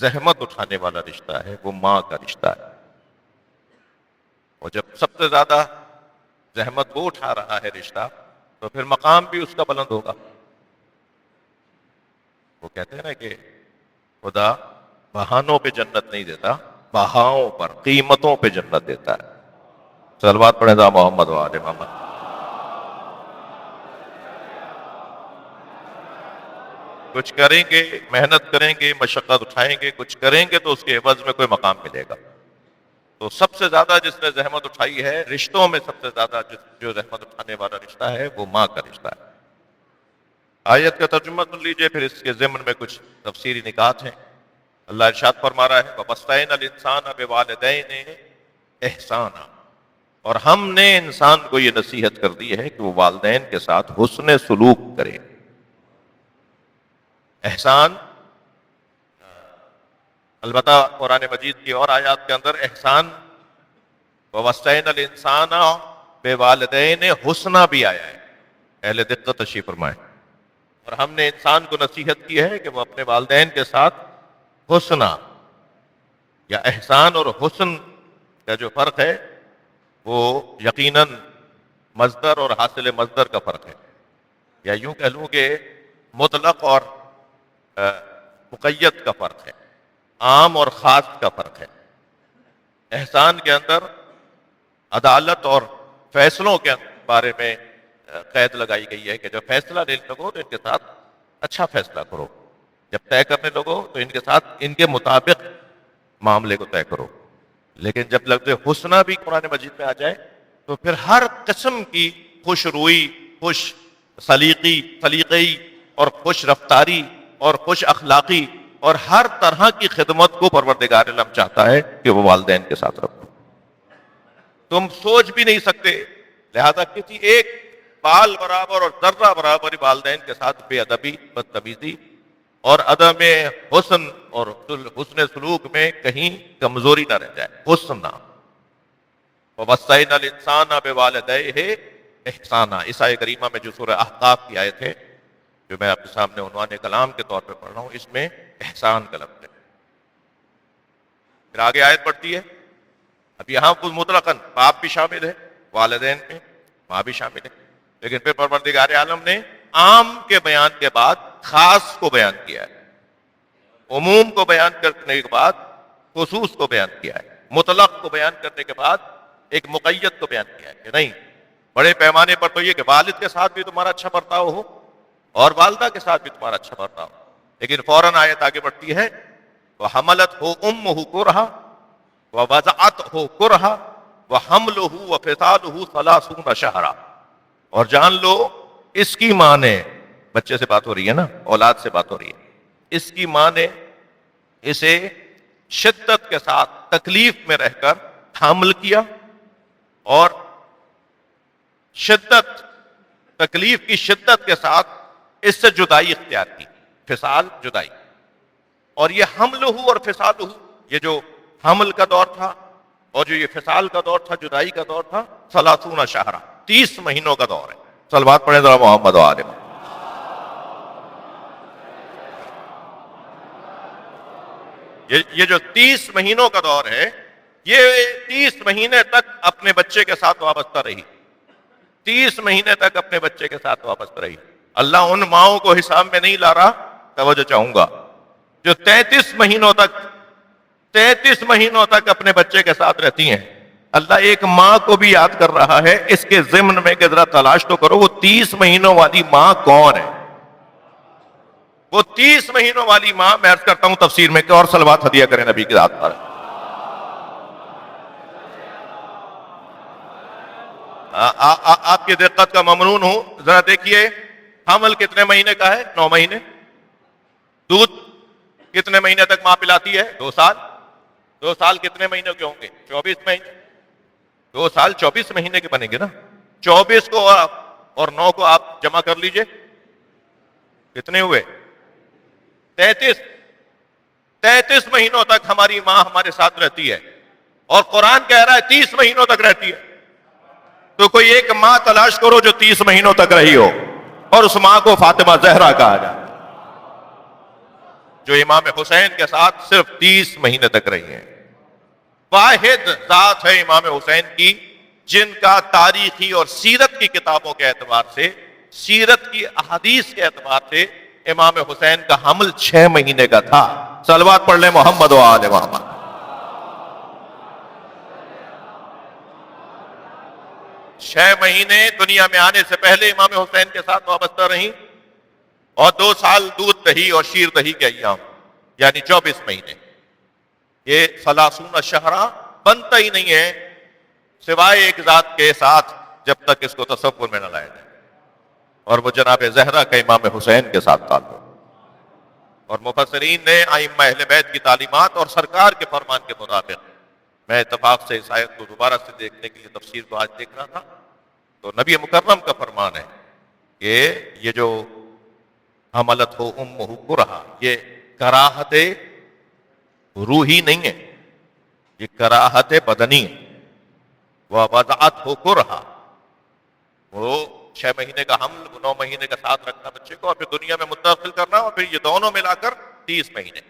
زحمت اٹھانے والا رشتہ ہے وہ ماں کا رشتہ ہے، اور جب سب سے زیادہ زحمت وہ اٹھا رہا ہے رشتہ تو پھر مقام بھی اس کا بلند ہوگا۔ وہ کہتے ہیں نا کہ خدا بہانوں پہ جنت نہیں دیتا، بہاؤں پر، قیمتوں پہ جنت دیتا ہے۔ صلوات پڑھیں ذا محمد و آل محمد۔ کچھ کریں گے، محنت کریں گے، مشقت اٹھائیں گے، کچھ کریں گے تو اس کے عوض میں کوئی مقام ملے گا۔ تو سب سے زیادہ جس نے زحمت اٹھائی ہے رشتوں میں، سب سے زیادہ جو زحمت اٹھانے والا رشتہ ہے وہ ماں کا رشتہ ہے۔ آیت کا ترجمہ سن لیجئے، پھر اس کے ضمن میں کچھ تفسیری نکات ہیں۔ اللہ ارشاد فرما رہا ہے وَوَصَّيْنَا الْإِنسَانَ بِوَالِدَيْنِ إِحْسَانًا، اور ہم نے انسان کو یہ نصیحت کر دی ہے کہ وہ والدین کے ساتھ حسن سلوک کرے۔ احسان، البتہ قرآن مجید کی اور آیات کے اندر احسان وَوَصَّيْنَا الْإِنسَانَ بِوَالِدَيْنِ حُسْنًا بھی آیا ہے۔ اہل دقت تشریف فرمائیں۔ اور ہم نے انسان کو نصیحت کی ہے کہ وہ اپنے والدین کے ساتھ حسنہ، یا احسان اور حسن کا جو فرق ہے وہ یقیناً مصدر اور حاصل مصدر کا فرق ہے، یا یوں کہہ لوں کہ مطلق اور مقید کا فرق ہے، عام اور خاص کا فرق ہے۔ احسان کے اندر عدالت اور فیصلوں کے بارے میں قید لگائی گئی ہے کہ جب فیصلہ لینے لگو تو ان کے ساتھ اچھا فیصلہ کرو، جب طے کرنے لگو تو ان کے ساتھ ان کے مطابق معاملے کو طے کرو۔ لیکن جب لفظ حسنہ بھی قرآن مجید میں آ جائے تو پھر ہر قسم کی خوش روئی، خوش سلیقی اور خوش رفتاری اور خوش اخلاقی اور ہر طرح کی خدمت کو پروردگار عالم چاہتا ہے کہ وہ والدین کے ساتھ رکھو۔ تم سوچ بھی نہیں سکتے، لہذا کسی ایک بال برابر اور ذرہ برابر والدین کے ساتھ بے ادبی، بدتمیزی اور عدم حسن اور حسن سلوک میں کہیں کمزوری نہ رہ جائے۔ حسنہ وَوَصَّيْنَا الْإِنسَانَ بِوَالِدَيْهِ إِحْسَانًا، اس آیت کریمہ میں جو سورہ احقاف کی آیت ہے جو میں آپ کے سامنے عنوان کلام کے طور پہ پڑھ رہا ہوں، اس میں احسان کا لفظ ہے۔ پھر آگے آیت پڑھتی ہے، اب یہاں مطلقاً باپ بھی شامل ہے، والدین میں ماں بھی شامل ہے، لیکن پھر پروردگار عالم نے عام کے بیان کے بعد خاص کو بیان کیا ہے، عموم کو بیان کرنے کے بعد خصوص کو بیان کیا ہے، مطلق کو بیان کرنے کے بعد ایک مقید کو بیان کیا ہے کہ نہیں، بڑے پیمانے پر تو یہ کہ والد کے ساتھ بھی تمہارا اچھا برتاؤ ہو اور والدہ کے ساتھ بھی تمہارا اچھا برتاؤ ہو، لیکن فوراً آیت آگے بڑھتی ہے وَحَمَلَتْهُ أُمُّهُ كُرْهًا وَوَضَعَتْهُ كُرْهًا وَحَمْلُهُ وَفِصَالُهُ 30 شهرًا، اور جان لو اس کی ماں نے، بچے سے بات ہو رہی ہے نا، اولاد سے بات ہو رہی ہے، اس کی ماں نے اسے شدت کے ساتھ تکلیف میں رہ کر حمل کیا اور شدت، تکلیف کی شدت کے ساتھ اس سے جدائی اختیار کی، فصال، جدائی۔ اور یہ حملہ اور فصالہ، یہ جو حمل کا دور تھا اور جو یہ فصال کا دور تھا، جدائی کا دور تھا، 30 شہرا، 30 مہینوں کا دور ہے۔ صلوات پڑھیں ذرا محمد و آل محمد۔ یہ جو 30 مہینوں کا دور ہے، یہ 30 مہینے تک اپنے بچے کے ساتھ وابستہ رہی، 30 مہینے تک اپنے بچے کے ساتھ وابستہ رہی۔ اللہ ان ماؤں کو حساب میں نہیں لا رہا، توجہ چاہوں گا، جو 33 مہینوں تک اپنے بچے کے ساتھ رہتی ہیں، اللہ ایک ماں کو بھی یاد کر رہا ہے اس کے ضمن میں کہ ذرا تلاش تو کرو وہ 30 مہینوں والی ماں کون ہے؟ وہ 30 مہینوں والی ماں، میں عرض کرتا ہوں تفسیر میں کہ اور صلوات ہدیہ کریں نبی کی ذات پر. آپ کی دقت کا ممنون ہوں. ذرا دیکھیے حمل کتنے مہینے کا ہے؟ 9 مہینے. دودھ کتنے مہینے تک ماں پلاتی ہے؟ 2 سال. 2 سال کتنے مہینے کے ہوں گے؟ 24 مہینے. 2 سال 24 مہینے کے بنیں گے نا. 24 کو اور 9 کو آپ جمع کر لیجئے، کتنے ہوئے؟ 33 مہینوں تک ہماری ماں ہمارے ساتھ رہتی ہے، اور قرآن کہہ رہا ہے 30 مہینوں تک رہتی ہے. تو کوئی ایک ماں تلاش کرو جو 30 مہینوں تک رہی ہو، اور اس ماں کو فاطمہ زہرا کہا جائے، جو امام حسین کے ساتھ صرف 30 مہینے تک رہی ہیں. واحد ذات ہے امام حسین کی جن کا تاریخی اور سیرت کی کتابوں کے اعتبار سے، سیرت کی احادیث کے اعتبار سے امام حسین کا حمل 6 مہینے کا تھا. صلوات پڑھ لیں محمد و آل محمد. 6 مہینے دنیا میں آنے سے پہلے امام حسین کے ساتھ وابستہ رہیں، اور 2 سال دودھ دہی اور شیر دہی کے ایام، یعنی 24 مہینے. یہ 30 شہرہ بنتا ہی نہیں ہے سوائے ایک ذات کے ساتھ جب تک اس کو تصور میں نہ لایا جائے، اور وہ جناب زہرا کا امام حسین کے ساتھ تعلق. اور مفسرین نے ائمہ اہل بیت کی تعلیمات اور سرکار کے فرمان کے مطابق، میں اتفاق سے اس آیت کو دوبارہ سے دیکھنے کے لیے تفسیر کو آج دیکھ رہا تھا، تو نبی مکرم کا فرمان ہے کہ یہ جو حملت ہو امہ کرہا، یہ کراہت روحی نہیں ہے، یہ کراہت بدنی ہے. ووضعت ہو کرہا، وہ 6 مہینے کا حمل، 9 مہینے کا ساتھ رکھنا بچے کو، اور پھر دنیا میں منتقل کرنا، اور پھر یہ دونوں ملا کر 30 مہینے.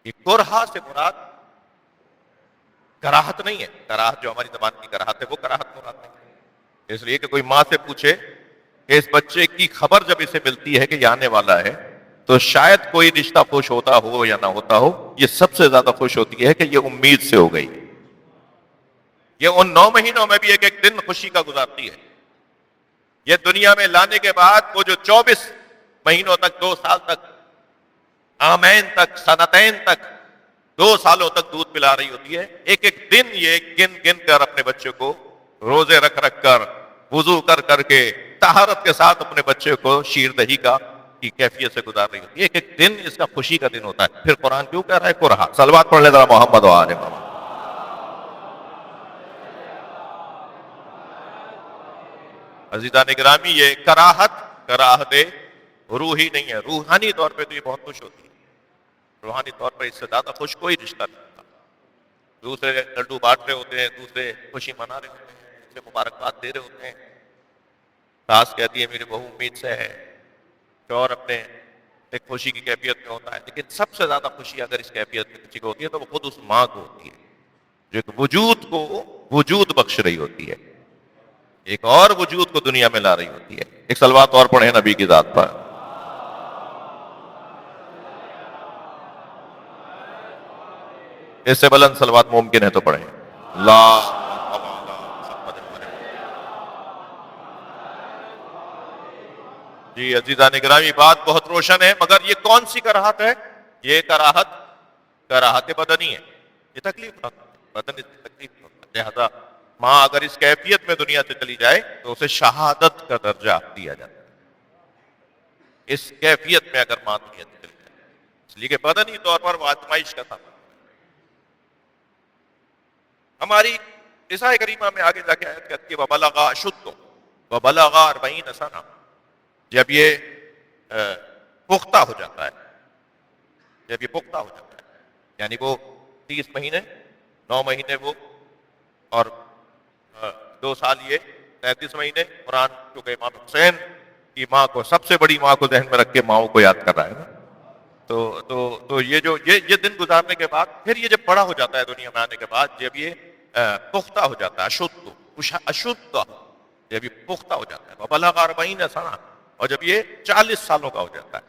یہ کرہا سے مراد کراہت نہیں ہے. کراہت جو ہماری زبان کی کراہت ہے وہ کراہت مراد نہیں ہے. اس لیے کہ کوئی ماں سے پوچھے کہ اس بچے کی خبر جب اسے ملتی ہے کہ یہ آنے والا ہے، تو شاید کوئی رشتہ خوش ہوتا ہو یا نہ ہوتا ہو، یہ سب سے زیادہ خوش ہوتی ہے کہ یہ امید سے ہو گئی. یہ ان 9 مہینوں میں بھی ایک ایک دن خوشی کا گزارتی ہے. یہ دنیا میں لانے کے بعد وہ جو 24 مہینوں تک، 2 سال تک، عامین تک، سنتین تک، 2 سالوں تک دودھ پلا رہی ہوتی ہے، ایک ایک دن یہ گن گن کر اپنے بچے کو روزے رکھ رکھ کر، وضو کر کر کے، طہارت کے ساتھ اپنے بچے کو شیر دہی کی کیفیت سے گزار رہی ہوتی ہے. ایک ایک دن اس کا خوشی کا دن ہوتا ہے. پھر قرآن کیوں کہہ رہا ہے کرہا؟ صلوات پڑھ لیں ذرا محمد و آل محمد. عزیزان گرامی، یہ کراہت روحی نہیں ہے. روحانی طور پہ تو یہ بہت خوش ہوتی ہے، روحانی طور پر اس سے زیادہ خوش کوئی رشتہ نہیں ہوتا. دوسرے لڈو بانٹ رہے ہوتے ہیں، دوسرے خوشی منا رہے ہوتے ہیں، دوسرے مبارکباد دے رہے ہوتے ہیں. ساس کہتی ہے میری بہو امید سے ہے، شوہر اپنے ایک خوشی کی کیفیت میں ہوتا ہے. لیکن سب سے زیادہ خوشی اگر اس کیفیت میں کسی کو ہوتی ہے تو وہ خود اس ماں کو ہوتی ہے، جو ایک وجود کو وجود بخش رہی ہوتی ہے، ایک اور وجود کو دنیا میں لا رہی ہوتی ہے. ایک صلوات اور پڑھیں نبی کی ذات پر. اس سے بلند صلوات ممکن ہے تو پڑھیں. اللہ جی عزیزان گرامی، بات بہت روشن ہے، مگر یہ کون سی کراہت ہے؟ یہ کراہت بدنی ہے. یہ تکلیف بدنی تکلیف. لہذا ماں اگر اس کیفیت میں دنیا سے چلی جائے تو اسے شہادت کا درجہ دیا جاتا ہے. اس کیفیت میں اگر ماں دنیا سے چلی جائے، اس لیے کہ بدنی طور پر وہ آزمائش کا تھا. ہماری عیسائی کریمہ میں آگے جا کے آیت کہتی ہے وَبَلَغَ أَشُدَّهُ وَبَلَغَ 40 سَنَةً. جب یہ پختہ ہو جاتا ہے، جب یہ پختہ ہو جاتا ہے، یعنی وہ 30 مہینے، 9 مہینے وہ، اور 2 سال یہ، 33 مہینے. قرآن کیونکہ امام حسین کی ماں کو، سب سے بڑی ماں کو ذہن میں رکھ کے ماؤں کو یاد کر رہا ہے نا. تو یہ جو یہ دن گزارنے کے بعد، پھر یہ جب بڑا ہو جاتا ہے دنیا میں آنے کے بعد، جب یہ پختہ ہو جاتا ہے، اشد، جب یہ پختہ ہو جاتا ہے، وَبَلَغَ 40 سَنَةً، اور جب یہ 40 سالوں کا ہو جاتا ہے،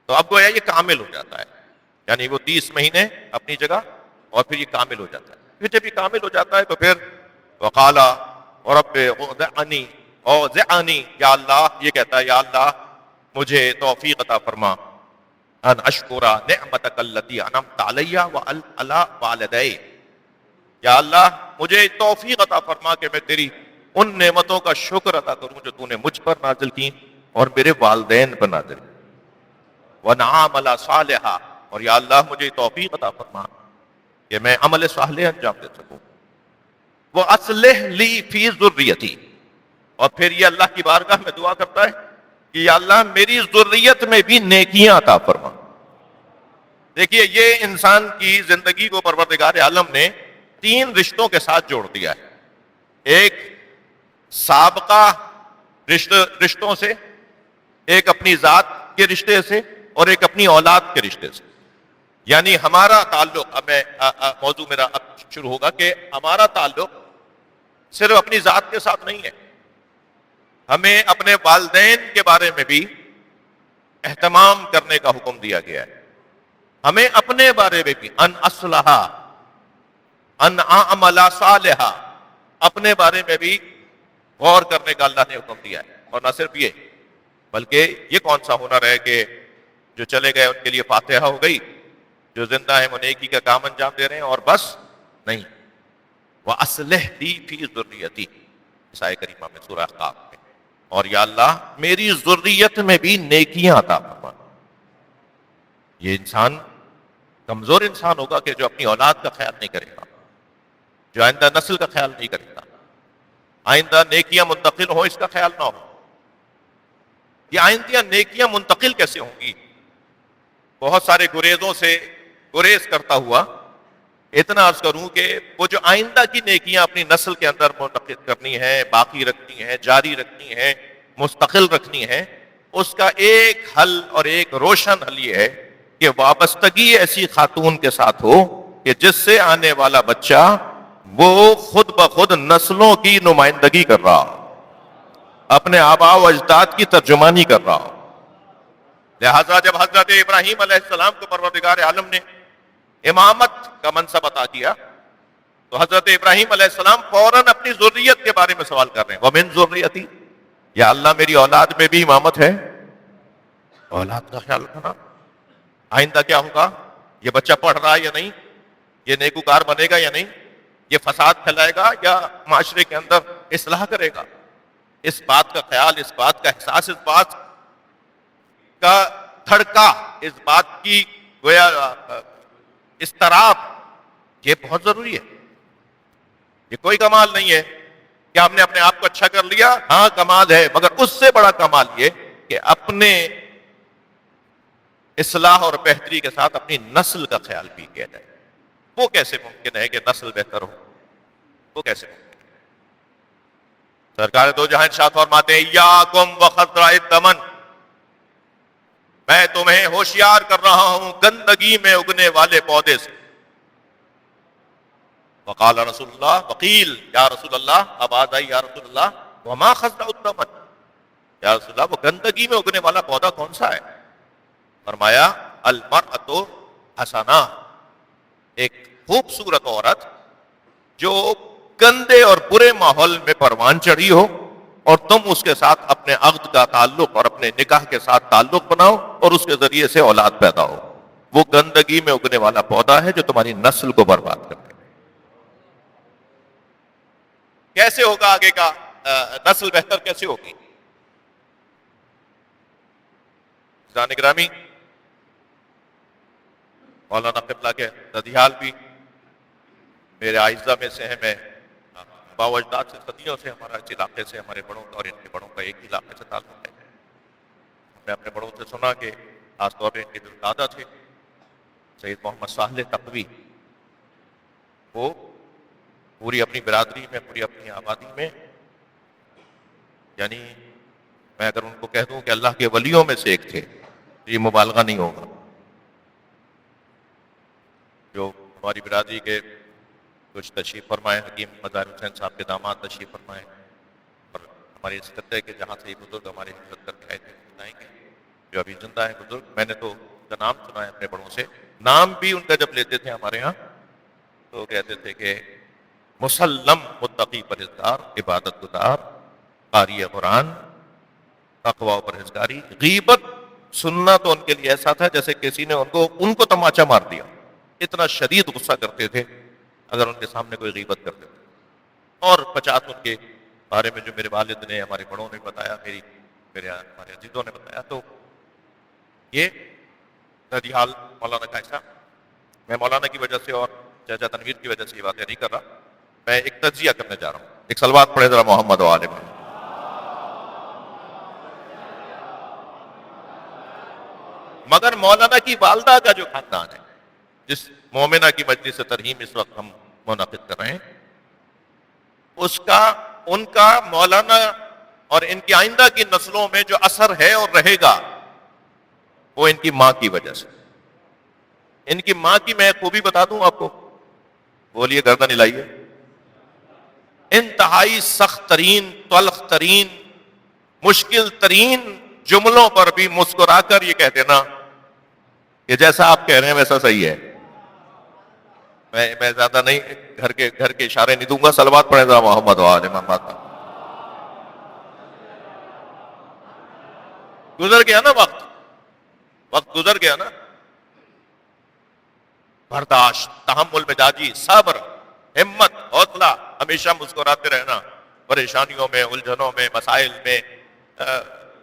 تو اب گویا یہ کامل ہو جاتا ہے، یعنی وہ 30 مہینے اپنی جگہ اور پھر یہ کامل ہو جاتا ہے. پھر جب یہ کامل ہو جاتا ہے تو پھر وقالا رب اوزعنی اوزعنی، یا اللہ یہ کہتا ہے یا اللہ مجھے توفیق عطا فرما ان اشکر نعمتک التی انعمت علی وعلی والدی، یا اللہ مجھے توفیق عطا فرما کہ میں تیری ان نعمتوں کا شکر ادا کروں جو تو نے مجھ پر نازل کی اور میرے والدین پر نازل کی. وَنَعَامَلَ صَالِحًا، اور یا اللہ مجھے توفیق عطا فرما کہ میں عمل صالح انجام دے سکوں. وَأَصْلِحْ لِي فِي ذُرِّيَّتِي، اور پھر یہ اللہ کی بارگاہ میں دعا کرتا ہے کہ یا اللہ میری ذریت میں بھی نیکیاں عطا فرما. دیکھیے یہ انسان کی زندگی کو پروردگار عالم نے 3 رشتوں کے ساتھ جوڑ دیا ہے. ایک سابقہ رشتوں سے، ایک اپنی ذات کے رشتے سے، اور ایک اپنی اولاد کے رشتے سے. یعنی ہمارا تعلق، اب میں موضوع میرا اب شروع ہوگا کہ ہمارا تعلق صرف اپنی ذات کے ساتھ نہیں ہے، ہمیں اپنے والدین کے بارے میں بھی اہتمام کرنے کا حکم دیا گیا ہے. ہمیں اپنے بارے میں بھی ان اصلح ان اعمل صالحا، اپنے بارے میں بھی غور کرنے کا اللہ نے حکم دیا ہے. اور نہ صرف یہ بلکہ یہ کون سا ہنر ہے کہ جو چلے گئے ان کے لیے فاتحہ ہو گئی، جو زندہ ہیں وہ نیکی کا کام انجام دے رہے ہیں اور بس نہیں. وَأَصْلِحْ لِي فِي ذُرِّيَّتِي، اس آیت کریمہ میں سورہ احقاف میں، اور یا اللہ میری ذریت میں بھی نیکیاں عطا فرما. یہ انسان کمزور انسان ہوگا کہ جو اپنی اولاد کا خیال نہیں کرے گا، جو آئندہ نسل کا خیال نہیں کرے گا، آئندہ نیکیاں منتقل ہوں اس کا خیال نہ ہو. یہ آئندہ نیکیاں منتقل کیسے ہوں گی؟ بہت سارے گریزوں سے گریز کرتا ہوا اتنا عرض کروں کہ وہ جو آئندہ کی نیکیاں اپنی نسل کے اندر منتقل کرنی ہے، باقی رکھنی ہے، جاری رکھنی ہے، مستقل رکھنی ہے، اس کا ایک حل اور ایک روشن حل یہ ہے کہ وابستگی ایسی خاتون کے ساتھ ہو کہ جس سے آنے والا بچہ وہ خود بخود نسلوں کی نمائندگی کر رہا ہو، اپنے آباء و اجداد کی ترجمانی کر رہا ہو. لہذا جب حضرت ابراہیم علیہ السلام کو پروردگار عالم نے امامت کا منصب عطا کیا تو حضرت ابراہیم علیہ السلام فوراً اپنی ذریت کے بارے میں سوال کر رہے ہیں. وَمِن ذُرِّيَّتِي، یا اللہ میری اولاد میں بھی امامت ہے. اولاد کا خیال رکھنا، آئندہ کیا ہوگا، یہ بچہ پڑھ رہا ہے یا نہیں، یہ نیکوکار بنے گا یا نہیں، یہ فساد پھیلائے گا یا معاشرے کے اندر اصلاح کرے گا. اس بات کا خیال، اس بات کا احساس، اس بات کا دھڑکا، اس بات کی گویا اضطراب، یہ بہت ضروری ہے. یہ کوئی کمال نہیں ہے کہ ہم نے اپنے آپ کو اچھا کر لیا، ہاں کمال ہے، مگر اس سے بڑا کمال یہ کہ اپنے اصلاح اور بہتری کے ساتھ اپنی نسل کا خیال بھی کیا جائے. وہ کیسے ممکن ہے کہ نسل بہتر ہو؟ وہ کیسے ممکن ہے؟ سرکار دو جہاں ارشاد فرماتے ہیں ایاکم وخطرہ الدمن، میں تمہیں ہوشیار کر رہا ہوں گندگی میں اگنے والے پودے سے. وقال رسول اللہ، وقیل یا رسول اللہ، آواز آئی یا رسول اللہ وما خطرہ الدمن، یا رسول اللہ وہ گندگی میں اگنے والا پودا کون سا ہے؟ فرمایا المرأۃ حسنہ، ایک خوبصورت عورت جو گندے اور برے ماحول میں پروان چڑھی ہو اور تم اس کے ساتھ اپنے عقد کا تعلق اور اپنے نکاح کے ساتھ تعلق بناؤ اور اس کے ذریعے سے اولاد پیدا ہو. وہ گندگی میں اگنے والا پودا ہے جو تمہاری نسل کو برباد کر دے. کیسے ہوگا آگے کا نسل بہتر کیسے ہوگی؟ جان گرامی، مولانا قبلہ کے ددیال بھی میرے اعزہ میں سے ہیں. میں آباء و اجداد سے صدیوں سے ہمارا اس علاقے سے، ہمارے بڑوں کا اور ان کے بڑوں کا ایک ہی علاقے سے تعلق ہے. میں اپنے بڑوں سے سنا کہ خاص طور پہ ان کے جو دادا تھے سید محمد صالح تقوی، وہ پوری اپنی برادری میں، پوری اپنی آبادی میں، یعنی میں اگر ان کو کہہ دوں کہ اللہ کے ولیوں میں سے ایک تھے، یہ مبالغہ نہیں ہوگا. جو ہماری برادری کے کچھ تشریف فرمائے، حکیم مظاہر حسین صاحب کے داماد تشریف فرمائے، اور ہمارے اس خطے کے جہاں سے یہ بزرگ ہمارے حضرت کر کے آئے تھے، بتائیں گے جو ابھی زندہ ہیں بزرگ، میں نے تو ان کا نام سنا ہے اپنے بڑوں سے، نام بھی ان کا جب لیتے تھے ہمارے ہاں تو کہتے تھے کہ مسلم متقی پرہیزگار، عبادت گزار، قاری قرآن، تقوی و پرہیزگاری۔ غیبت سننا تو ان کے لیے ایسا تھا جیسے کسی نے ان کو تماچا مار دیا، اتنا شدید غصہ کرتے تھے اگر ان کے سامنے کوئی غیبت کرتے تھے۔ اور 50 ان کے بارے میں جو میرے والد نے، ہمارے بڑوں نے بتایا، ہمارے عزیزوں نے بتایا، تو یہ ندی حال مولانا کا ایسا، میں مولانا کی وجہ سے اور چاچا تنویر کی وجہ سے یہ باتیں نہیں کر رہا، میں ایک تجزیہ کرنے جا رہا ہوں۔ ایک صلوات پڑھے ذرا محمد و آل محمد۔ مگر مولانا کی والدہ کا جو خاندان ہے، جس مومنہ کی مجلس ترحیم اس وقت ہم منعقد کر رہے ہیں، ان کا مولانا اور ان کی آئندہ کی نسلوں میں جو اثر ہے اور رہے گا وہ ان کی ماں کی وجہ سے۔ ان کی ماں کی میں خوبی بتا دوں آپ کو، بولیے گردن ہلائیے۔ انتہائی سخت ترین، تلخ ترین، مشکل ترین جملوں پر بھی مسکرا کر یہ کہہ دینا کہ جیسا آپ کہہ رہے ہیں ویسا صحیح ہے۔ میں زیادہ نہیں گھر کے اشارے نہیں دوں گا، صلوات پڑھیں ذرا محمد و آل محمد۔ گزر گیا نا وقت گزر گیا نا۔ برداشت، تحمل مزاجی، صبر، ہمت، حوصلہ، ہمیشہ مسکراتے رہنا، پریشانیوں میں، الجھنوں میں، مسائل میں،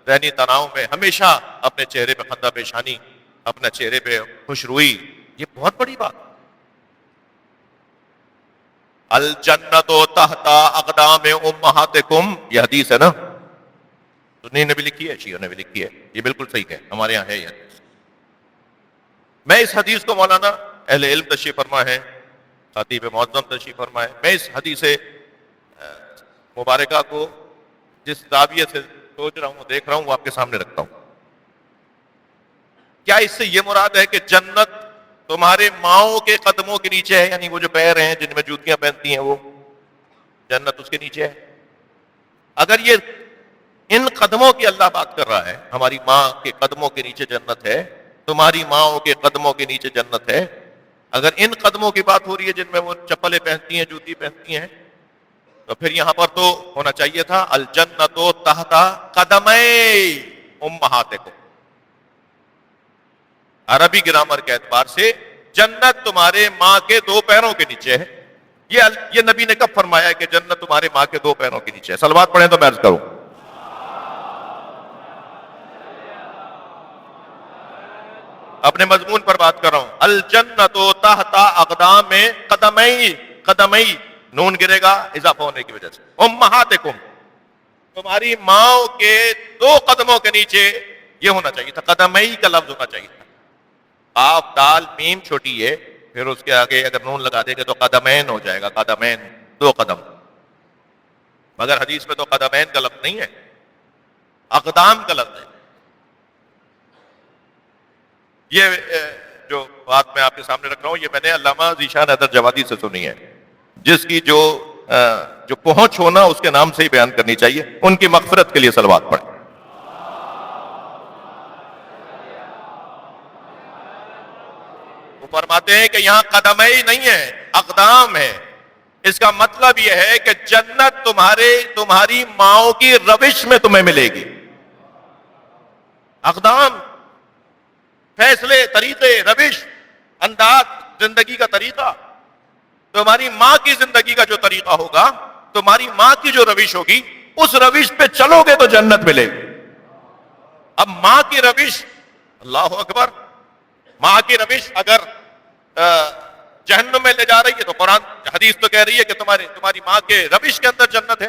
ذہنی تناؤ میں ہمیشہ اپنے چہرے پہ خندہ پیشانی، اپنے چہرے پہ خوش روئی، یہ بہت بڑی بات۔ الجنت تحت اقدام امہاتکم، یہ حدیث ہے نا، سنی نے بھی لکھی ہے، شیعہ نے بھی لکھی ہے، یہ بالکل صحیح ہے، ہمارے یہاں ہے یہ حدیث۔ میں اس حدیث کو مولانا اہل علم تشریف فرما ہے، خطیب معظم تشریف فرما ہے، میں اس حدیث مبارکہ کو جس زاویے سے سوچ رہا ہوں، دیکھ رہا ہوں، وہ آپ کے سامنے رکھتا ہوں۔ کیا اس سے یہ مراد ہے کہ جنت تمہارے ماؤں کے قدموں کے نیچے ہے، یعنی وہ جو پیر ہیں جن میں جوتیاں پہنتی ہیں وہ جنت اس کے نیچے ہے؟ اگر یہ ان قدموں کی اللہ بات کر رہا ہے، ہماری ماں کے قدموں کے نیچے جنت ہے، تمہاری ماؤں کے قدموں کے نیچے جنت ہے، اگر ان قدموں کی بات ہو رہی ہے جن میں وہ چپلیں پہنتی ہیں، جوتی پہنتی ہیں، تو پھر یہاں پر تو ہونا چاہیے تھا الجنت تحت قدمي امہاتکم۔ عربی گرامر کے اعتبار سے جنت تمہارے ماں کے 2 پیروں کے نیچے ہے۔ یہ نبی نے کب فرمایا ہے کہ جنت تمہارے ماں کے 2 پیروں کے نیچے ہے؟ صلوات پڑھیں تو میں عرض کروں۔ اپنے مضمون پر بات کر رہا ہوں۔ الجنت تحت اقدام قدمي، نون گرے گا اضافہ ہونے کی وجہ سے، امہاتکم، تمہاری ماں کے 2 قدموں کے نیچے، یہ ہونا چاہیے تھا، قدمي کا لفظ ہونا چاہیے تھا۔ قاف دال میم چھوٹی ہے، پھر اس کے آگے اگر نون لگا دے گا تو قدمین ہو جائے گا، قدمین 2 قدم، مگر حدیث میں تو قدمین کا لفظ نہیں ہے، اقدام کا لفظ ہے۔ یہ جو بات میں آپ کے سامنے رکھ رہا ہوں، یہ میں نے علامہ ذیشان حیدر جوادی سے سنی ہے، جس کی جو پہنچ ہونا اس کے نام سے ہی بیان کرنی چاہیے۔ ان کی مغفرت کے لیے صلوات پڑھیں۔ وہ فرماتے ہیں کہ یہاں قدمئی نہیں ہے، اقدام ہے۔ اس کا مطلب یہ ہے کہ جنت تمہاری ماؤں کی روش میں تمہیں ملے گی۔ اقدام، فیصلے، طریقے، روش، انداز، زندگی کا طریقہ، تمہاری ماں کی زندگی کا جو طریقہ ہوگا، تمہاری ماں کی جو روش ہوگی، اس روش پہ چلو گے تو جنت ملے گی۔ اب ماں کی روش، اللہ اکبر، ماں کی روش اگر جہنم میں لے جا رہی ہے تو قرآن حدیث تو کہہ رہی ہے کہ تمہاری ماں کے روش کے اندر جنت ہے،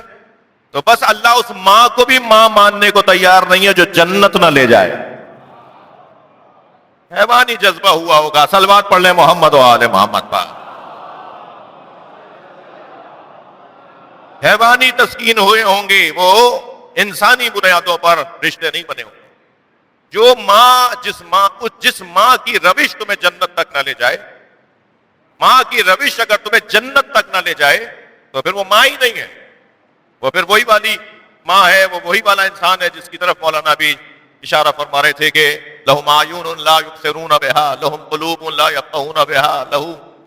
تو بس اللہ اس ماں کو بھی ماں ماننے کو تیار نہیں ہے جو جنت نہ لے جائے۔ حیوانی جذبہ ہوا ہوگا، صلوات پڑھ لیں محمد و آل محمد پر۔ حیوانی تسکین ہوئے ہوں گے، وہ انسانی بنیادوں پر رشتے نہیں بنے ہوں گے۔ جس ماں کی روش تمہیں جنت تک نہ لے جائے، ماں کی روش اگر تمہیں جنت تک نہ لے جائے تو پھر وہ ماں ہی نہیں ہے، وہ پھر وہی والی ماں ہے، وہ وہی والا انسان ہے جس کی طرف مولانا بھی اشارہ فرما رہے تھے کہ لہم اعین لا یبصرون بہا لہم قلوب لا یفقہون بہا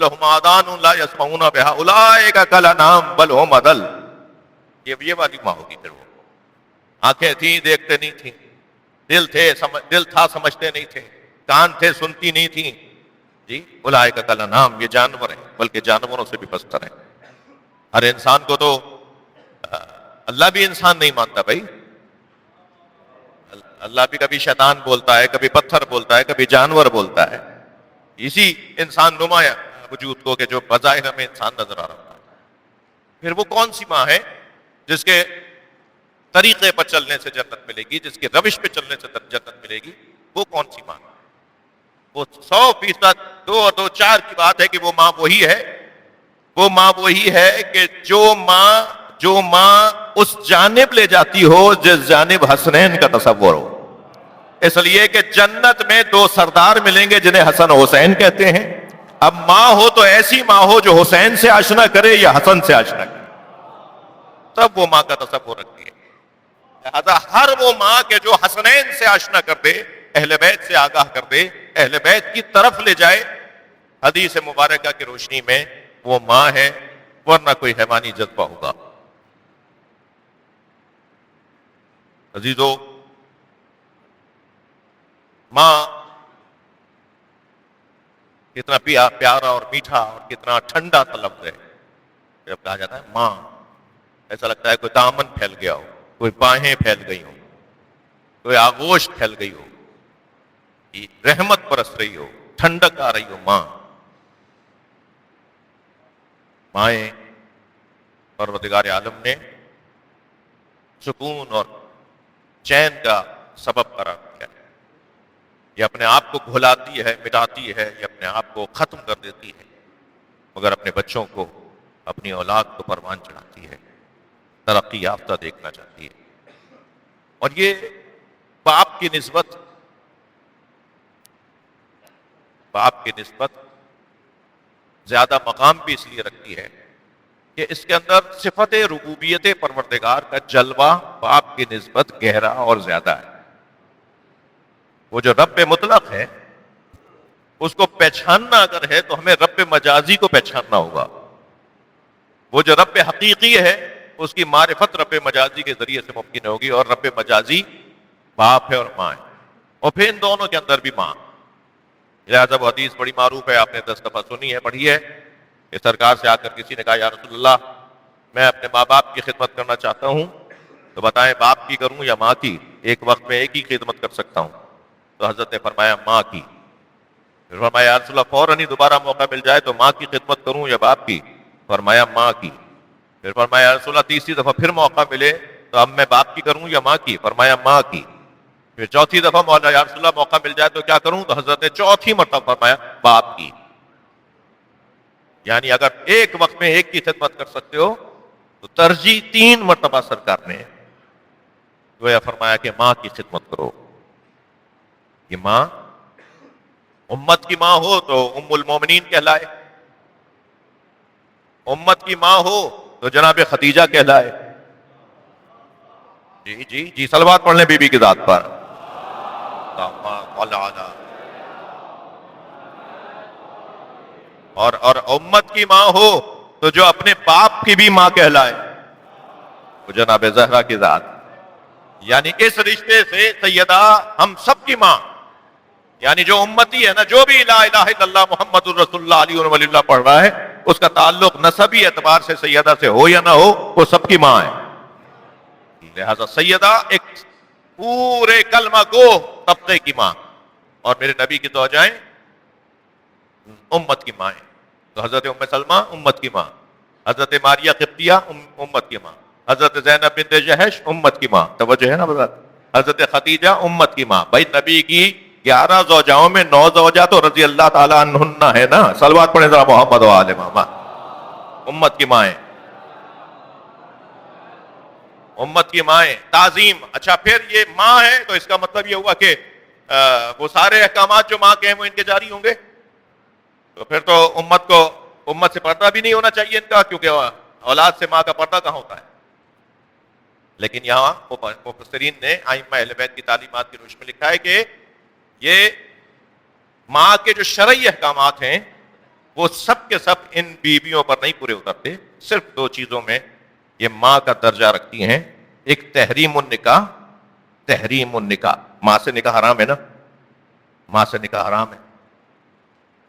لہم آذان لا یسمعون بہا اولئک کالانعام بل ہم اضل. یہ والی ماں ہوگی پھر. وہ آنکھیں تھیں دیکھتے نہیں تھیں، دل تھا سمجھتے نہیں تھے، کان تھے سنتی نہیں تھیں. جی اولئک کالانعام، یہ جانور ہیں بلکہ جانوروں سے بھی پستر ہیں. ہر انسان کو تو اللہ بھی انسان نہیں مانتا بھائی. اللہ بھی کبھی شیطان بولتا ہے، کبھی پتھر بولتا ہے، کبھی جانور بولتا ہے. اسی انسان نمایاں وجود کو کہ جو بظاہر ہمیں انسان نظر آ رہا ہے. پھر وہ کون سی ماں ہے جس کے طریقے پر چلنے سے جنت ملے گی، جس کے روش پہ چلنے سے جنت ملے گی؟ وہ کون سی ماں؟ وہ 100% 2 اور 2 4 کی بات ہے کہ وہ ماں وہی ہے کہ جو ماں اس جانب لے جاتی ہو جس جانب حسنین کا تصور ہو. اس لیے کہ جنت میں 2 سردار ملیں گے جنہیں حسن و حسین کہتے ہیں. اب ماں ہو تو ایسی ماں ہو جو حسین سے آشنا کرے یا حسن سے آشنا کرے، تب وہ ماں کا تصور رکھتی ہے. لہذا ہر وہ ماں کے جو حسنین سے آشنا کر دے، اہل بیت سے آگاہ کر دے، اہل بیت کی طرف لے جائے، حدیث مبارکہ کی روشنی میں وہ ماں ہے، ورنہ کوئی حیوانی جذبہ ہوگا. عزیزو، ماں کتنا پیارا اور میٹھا اور کتنا ٹھنڈا سا لفظ ہے. جب کہا جاتا ہے ماں، ایسا لگتا ہے کوئی دامن پھیل گیا ہو، کوئی باہیں پھیل گئی ہو، کوئی آغوش پھیل گئی ہو، رحمت برس رہی ہو، ٹھنڈک آ رہی ہو. مائیں پروردگار عالم نے سکون اور چین کا سبب قرار دیا ہے. یہ اپنے آپ کو گھلاتی ہے، مٹاتی ہے، یہ اپنے آپ کو ختم کر دیتی ہے، مگر اپنے بچوں کو، اپنی اولاد کو پروان چڑھاتی ہے، ترقی یافتہ دیکھنا چاہتی ہے. اور یہ باپ کی نسبت زیادہ مقام بھی اس لیے رکھتی ہے کہ اس کے اندر صفت ربوبیت پروردگار کا جلوہ باپ کی نسبت گہرا اور زیادہ ہے. وہ جو رب مطلق ہے اس کو پہچاننا اگر ہے تو ہمیں رب مجازی کو پہچاننا ہوگا. وہ جو رب حقیقی ہے اس کی معرفت رب مجازی کے ذریعے سے ممکن ہوگی، اور رب مجازی باپ ہے اور ماں ہے، اور پھر ان دونوں کے اندر بھی ماں. لہٰذا وہ حدیث بڑی معروف ہے، آپ نے 10 دفعہ سنی ہے، پڑھی ہے، کہ سرکار سے آ کر کسی نے کہا یا رسول اللہ میں اپنے ماں باپ کی خدمت کرنا چاہتا ہوں، تو بتائیں باپ کی کروں یا ماں کی؟ ایک وقت میں ایک ہی خدمت کر سکتا ہوں. تو حضرت نے فرمایا ماں کی. پھر فرمایا یا رسول اللہ فوراً ہی دوبارہ موقع مل جائے تو ماں کی خدمت کروں یا باپ کی؟ فرمایا ماں کی. پھر فرمایا یا رسول اللہ تیسری دفعہ پھر موقع ملے تو اب میں باپ کی کروں یا ماں کی؟ فرمایا ماں کی. پھر چوتھی دفعہ مولا یا رسول اللہ موقع مل جائے تو کیا کروں؟ تو حضرت نے چوتھی مرتبہ فرمایا باپ کی. یعنی اگر ایک وقت میں ایک کی خدمت کر سکتے ہو تو ترجیح 3 مرتبہ سرکار نے گویا فرمایا کہ ماں کی خدمت کرو. یہ ماں امت کی ماں ہو تو ام المومنین کہلائے، امت کی ماں ہو تو جناب خدیجہ کہلائے. جی صلوات پڑھ لیں بی بی کی ذات پر. اور امت کی ماں ہو تو جو اپنے باپ کی بھی ماں کہلائے وہ جناب زہرا کی ذات. یعنی اس رشتے سے سیدہ ہم سب کی ماں، یعنی جو امتی ہے نا، جو بھی لا الہ الا اللہ محمد الرسول اللہ علیہ ولی اللہ پڑھ رہا ہے، اس کا تعلق نسبی اعتبار سے سیدہ سے ہو یا نہ ہو، وہ سب کی ماں ہے. لہذا سیدہ ایک پورے کلمہ گو طبقے کی ماں، اور میرے نبی کی زوجائیں امت کی ماں ہیں. تو حضرت ام سلمہ امت کی ماں، حضرت ماریہ قبطیہ امت کی ماں، حضرت زینب بنت جہش امت کی ماں. توجہ ہے نا بذات. حضرت خدیجہ امت کی ماں. بھائی نبی کی 11 زوجاؤں میں 9 زوجہ تو رضی اللہ تعالیٰ عنہن ہے نا. صلوات پڑھیں ذرا محمد و آل محمد. امت کی مائیں، امت کی مائیں. تعظیم. اچھا پھر یہ ماں ہے تو اس کا مطلب یہ ہوا کہ وہ سارے احکامات جو ماں کے ہیں وہ ان کے جاری ہوں گے. تو پھر تو امت سے پردہ بھی نہیں ہونا چاہیے ان کا، کیونکہ اولاد سے ماں کا پردہ کہاں ہوتا ہے. لیکن یہاں مفسرین نے ائمہ اہل بیت کی تعلیمات کی روشنی میں لکھا ہے کہ یہ ماں کے جو شرعی احکامات ہیں وہ سب کے سب ان بیویوں پر نہیں پورے اترتے. صرف دو چیزوں میں یہ ماں کا درجہ رکھتی ہیں. ایک تحریم النکاح، تحریم النکاح، ماں سے نکاح حرام ہے نا، ماں سے نکاح حرام ہے.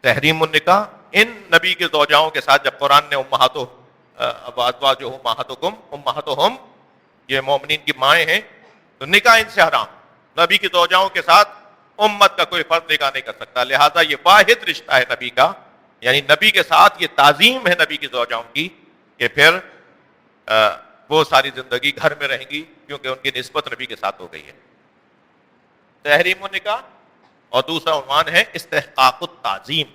تحریم النکاح ان نبی کے زوجاؤں کے ساتھ جب قرآن نے ازواجہم امہاتکم امہاتہم، یہ مومنین کی مائیں ہیں، تو نکاح ان سے حرام. نبی کی زوجاؤں کے ساتھ امت کا کوئی فرد نکاح نہیں کر سکتا. لہذا یہ واحد رشتہ ہے نبی کا، یعنی نبی کے ساتھ یہ تعظیم ہے نبی کی زوجاؤں کی کہ پھر وہ ساری زندگی گھر میں رہیں گی کیونکہ ان کی نسبت نبی کے ساتھ ہو گئی ہے. تحریم النکاح. اور دوسرا عنوان ہے استحقاق التعظیم.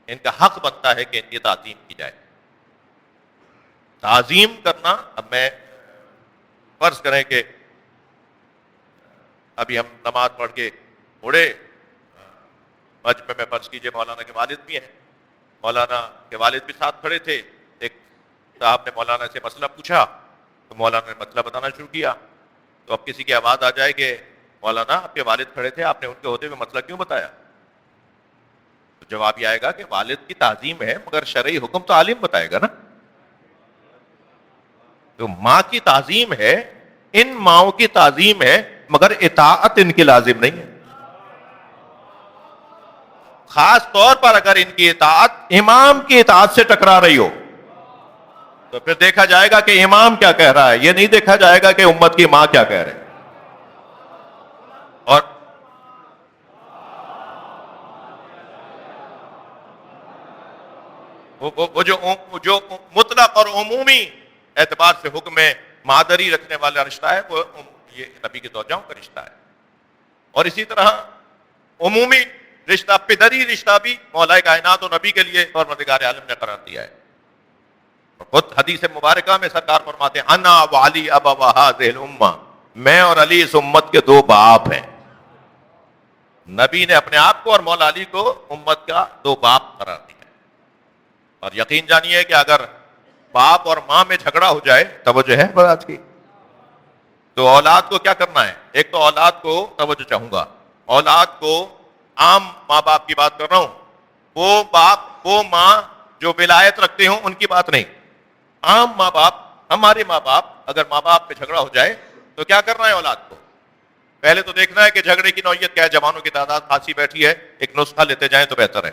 ان کا حق بنتا ہے کہ ان کی تعظیم کی جائے. تعظیم کرنا، اب میں فرض کریں کہ ابھی ہم نماز پڑھ کے اڑے مجمع میں، فرض کیجئے مولانا کے والد بھی ہیں، مولانا کے والد بھی ساتھ کھڑے تھے. ایک صاحب نے مولانا سے مسئلہ پوچھا تو مولانا نے مسئلہ بتانا شروع کیا. تو اب کسی کی آواز آ جائے کہ مولانا آپ کے والد کھڑے تھے، آپ نے ان کے ہوتے ہوئے مسئلہ کیوں بتایا؟ تو جواب یہ آئے گا کہ والد کی تعظیم ہے مگر شرعی حکم تو عالم بتائے گا نا. تو ماں کی تعظیم ہے، ان ماؤں کی تعظیم ہے مگر اطاعت ان کی لازم نہیں ہے. خاص طور پر اگر ان کی اطاعت امام کی اطاعت سے ٹکرا رہی ہو تو پھر دیکھا جائے گا کہ امام کیا کہہ رہا ہے، یہ نہیں دیکھا جائے گا کہ امت کی ماں کیا کہہ رہے. اور وہ جو مطلق اور عمومی اعتبار سے حکم میں مادری رکھنے والا رشتہ ہے وہ یہ نبی کے زوجاؤں کا رشتہ ہے. اور اسی طرح عمومی رشتہ پدری رشتہ بھی مولا کائنات و نبی کے لیے پروردگار عالم نے قرار دیا ہے. خود حدیث مبارکہ میں سرکار فرماتے ہیں انا وعلی ابا وہذہ الامہ، میں اور علی اس امت کے دو باپ ہیں. نبی نے اپنے آپ کو اور مولا علی کو امت کا دو باپ قرار دیا. اور یقین جانیے کہ اگر باپ اور ماں میں جھگڑا ہو جائے، توجہ ہے بات کی، تو اولاد کو کیا کرنا ہے؟ ایک تو اولاد کو توجہ چاہوں گا، اولاد کو عام ماں باپ کی بات کر رہا ہوں، وہ باپ وہ ماں جو ولایت رکھتے ہوں ان کی بات نہیں. عام ماں باپ، ہمارے ماں باپ، اگر ماں باپ پہ جھگڑا ہو جائے تو کیا کرنا ہے اولاد کو؟ پہلے تو دیکھنا ہے کہ جھگڑے کی نوعیت کیا ہے. جوانوں کی تعداد خاصی بیٹھی ہے، ایک نسخہ لیتے جائیں تو بہتر ہے.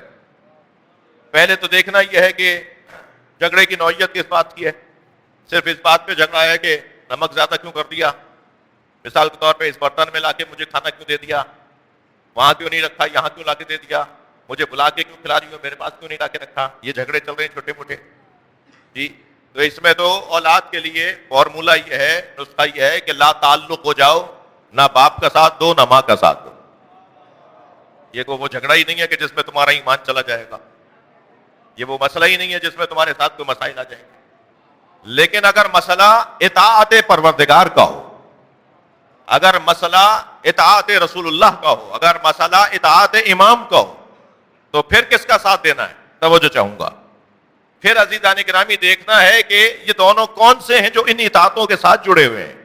پہلے تو دیکھنا یہ ہے کہ جھگڑے کی نوعیت کس بات کی ہے. صرف اس بات پہ جھگڑا ہے کہ نمک زیادہ کیوں کر دیا، مثال کے طور پہ اس برتن میں لا کے مجھے کھانا کیوں دے دیا، وہاں کیوں نہیں رکھا، یہاں کیوں لا کے دے دیا، مجھے بلا کے کیوں کھلا رہی ہو، میرے پاس کیوں نہیں لا کے رکھا. یہ جھگڑے چل رہے ہیں چھوٹے موٹے جی. تو اس میں تو اولاد کے لیے فارمولہ یہ ہے، نسخہ یہ ہے کہ لا تعلق ہو جاؤ، نہ باپ کا ساتھ دو نہ ماں کا ساتھ دو. یہ وہ جھگڑا ہی نہیں ہے کہ جس میں تمہارا ایمان چلا جائے گا، یہ وہ مسئلہ ہی نہیں ہے جس میں تمہارے ساتھ کوئی مسائل آ جائیں گے. لیکن اگر مسئلہ اطاعت پروردگار کا ہو، اگر مسئلہ اطاعت رسول اللہ کا ہو، اگر مسئلہ اطاعت امام کا ہو، تو پھر کس کا ساتھ دینا ہے؟ توجہ چاہوں گا. پھر عزیزان گرامی دیکھنا ہے کہ یہ دونوں کون سے ہیں جو ان اطاعتوں کے ساتھ جڑے ہوئے ہیں.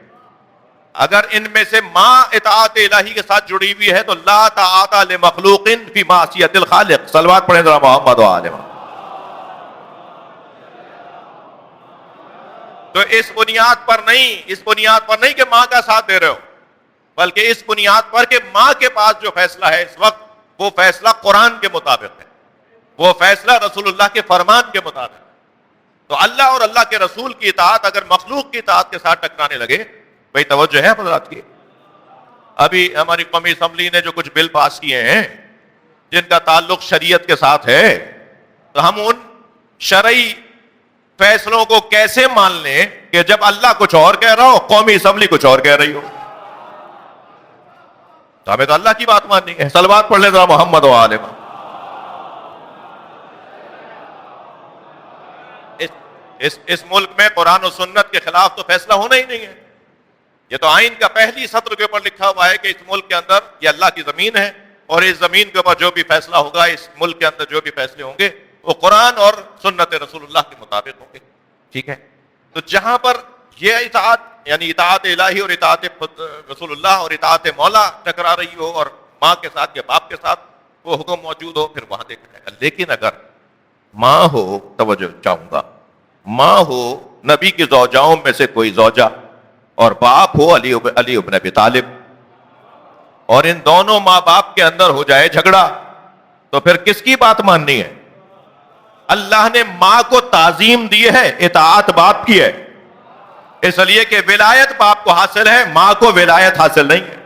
اگر ان میں سے ماں اطاعت الہی کے ساتھ جڑی ہوئی ہے تو لا طاعت لمخلوق فی معصیت الخالق. صلوات پڑھیں ذرا محمد و آل محمد. تو اس بنیاد پر نہیں کہ ماں کا ساتھ دے رہے ہو، بلکہ اس بنیاد پر کہ ماں کے پاس جو فیصلہ ہے اس وقت وہ فیصلہ قرآن کے مطابق ہے، وہ فیصلہ رسول اللہ کے فرمان کے مطابق. تو اللہ اور اللہ کے رسول کی اطاعت اگر مخلوق کی اطاعت کے ساتھ ٹکرانے لگے، بھئی توجہ ہے حضرات کی. ابھی ہماری قومی اسمبلی نے جو کچھ بل پاس کیے ہیں جن کا تعلق شریعت کے ساتھ ہے، تو ہم ان شرعی فیصلوں کو کیسے مان لیں کہ جب اللہ کچھ اور کہہ رہا ہو، قومی اسمبلی کچھ اور کہہ رہی ہو؟ تو ہمیں تو اللہ کی بات ماننی ہے. صلوات پڑھ لیں ذرا محمد و آل محمد. اس ملک میں قرآن و سنت کے خلاف تو فیصلہ ہونا ہی نہیں ہے. یہ تو آئین کا پہلی سطر کے اوپر لکھا ہوا ہے کہ اس ملک کے اندر یہ اللہ کی زمین ہے اور اس زمین کے اوپر جو بھی فیصلہ ہوگا، اس ملک کے اندر جو بھی فیصلے ہوں گے وہ قرآن اور سنت رسول اللہ کے مطابق ہوں گے. ٹھیک ہے. تو جہاں پر یہ اطاعت یعنی اطاعت الہی اور اطاعت رسول اللہ اور اطاعت مولا ٹکرا رہی ہو اور ماں کے ساتھ یا باپ کے ساتھ وہ حکم موجود ہو، پھر وہاں دیکھا جائے گا. لیکن اگر ماں ہو، توجہ چاہوں گا، ماں ہو نبی کی زوجاؤں میں سے کوئی زوجہ اور باپ ہو علی ابن ابی طالب، اور ان دونوں ماں باپ کے اندر ہو جائے جھگڑا، تو پھر کس کی بات ماننی ہے؟ اللہ نے ماں کو تعظیم دی ہے، اطاعت باپ کی ہے، اس لیے کہ ولایت باپ کو حاصل ہے، ماں کو ولایت حاصل نہیں ہے.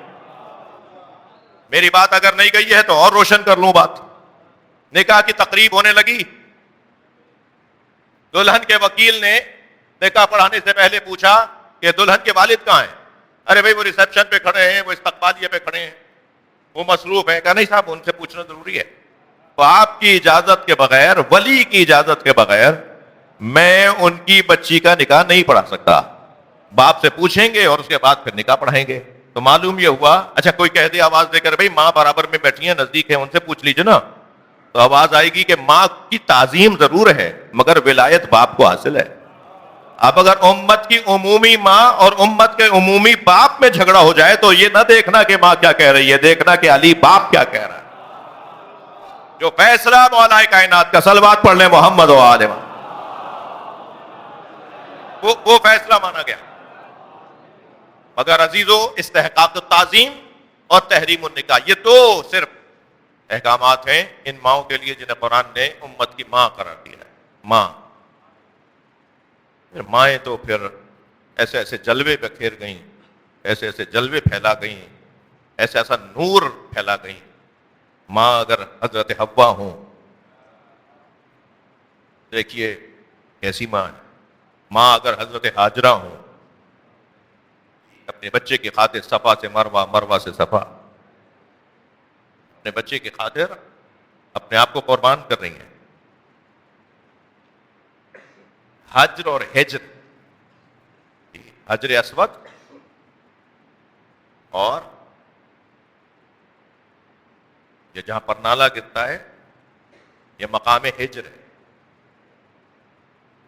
میری بات اگر نہیں گئی ہے تو اور روشن کر لوں بات. نکاح کی تقریب ہونے لگی، دلہن کے وکیل نے نکاح پڑھانے سے پہلے پوچھا کہ دلہن کے والد کہاں ہیں؟ ارے بھائی وہ ریسپشن پہ کھڑے ہیں، وہ استقبالیے پہ کھڑے ہیں، وہ مصروف ہیں. کہا نہیں صاحب، ان سے پوچھنا ضروری ہے. باپ کی اجازت کے بغیر، ولی کی اجازت کے بغیر میں ان کی بچی کا نکاح نہیں پڑھا سکتا. باپ سے پوچھیں گے اور اس کے بعد پھر نکاح پڑھائیں گے. تو معلوم یہ ہوا، اچھا کوئی کہہ دے آواز دے کر، بھائی ماں برابر میں بیٹھی ہیں، نزدیک ہیں، ان سے پوچھ لیجیے نا، تو آواز آئے گی کہ ماں کی تعظیم ضرور ہے مگر ولایت باپ کو حاصل ہے. اب اگر امت کی عمومی ماں اور امت کے عمومی باپ میں جھگڑا ہو جائے تو یہ نہ دیکھنا کہ ماں کیا کہہ رہی ہے، دیکھنا کہ علی باپ کیا کہہ رہا ہے. جو فیصلہ مولا کائنات کا، صلوات پڑھ لیں محمد و آل محمد، وہ فیصلہ مانا گیا. مگر عزیزو، استحقاق التعظیم اور تحریم النکاح، یہ دو صرف احکامات ہیں ان ماؤں کے لیے جنہیں قرآن نے امت کی ماں قرار دیا ہے. ماں، مائیں تو پھر ایسے ایسے جلوے بکھیر گئیں، ایسے ایسے جلوے پھیلا گئیں، ایسا ایسا نور پھیلا گئیں. ماں اگر حضرت حوا ہوں، دیکھیے کیسی ماں ہے. ماں اگر حضرت ہاجرہ ہوں، اپنے بچے کی خاطر صفا سے مروہ، مروہ سے صفا، اپنے بچے کی خاطر اپنے آپ کو قربان کر رہی ہیں. حجر اور ہجر، حجر اسود اور یہ جہاں پر نالا گرتا ہے یہ مقام ہجر ہے.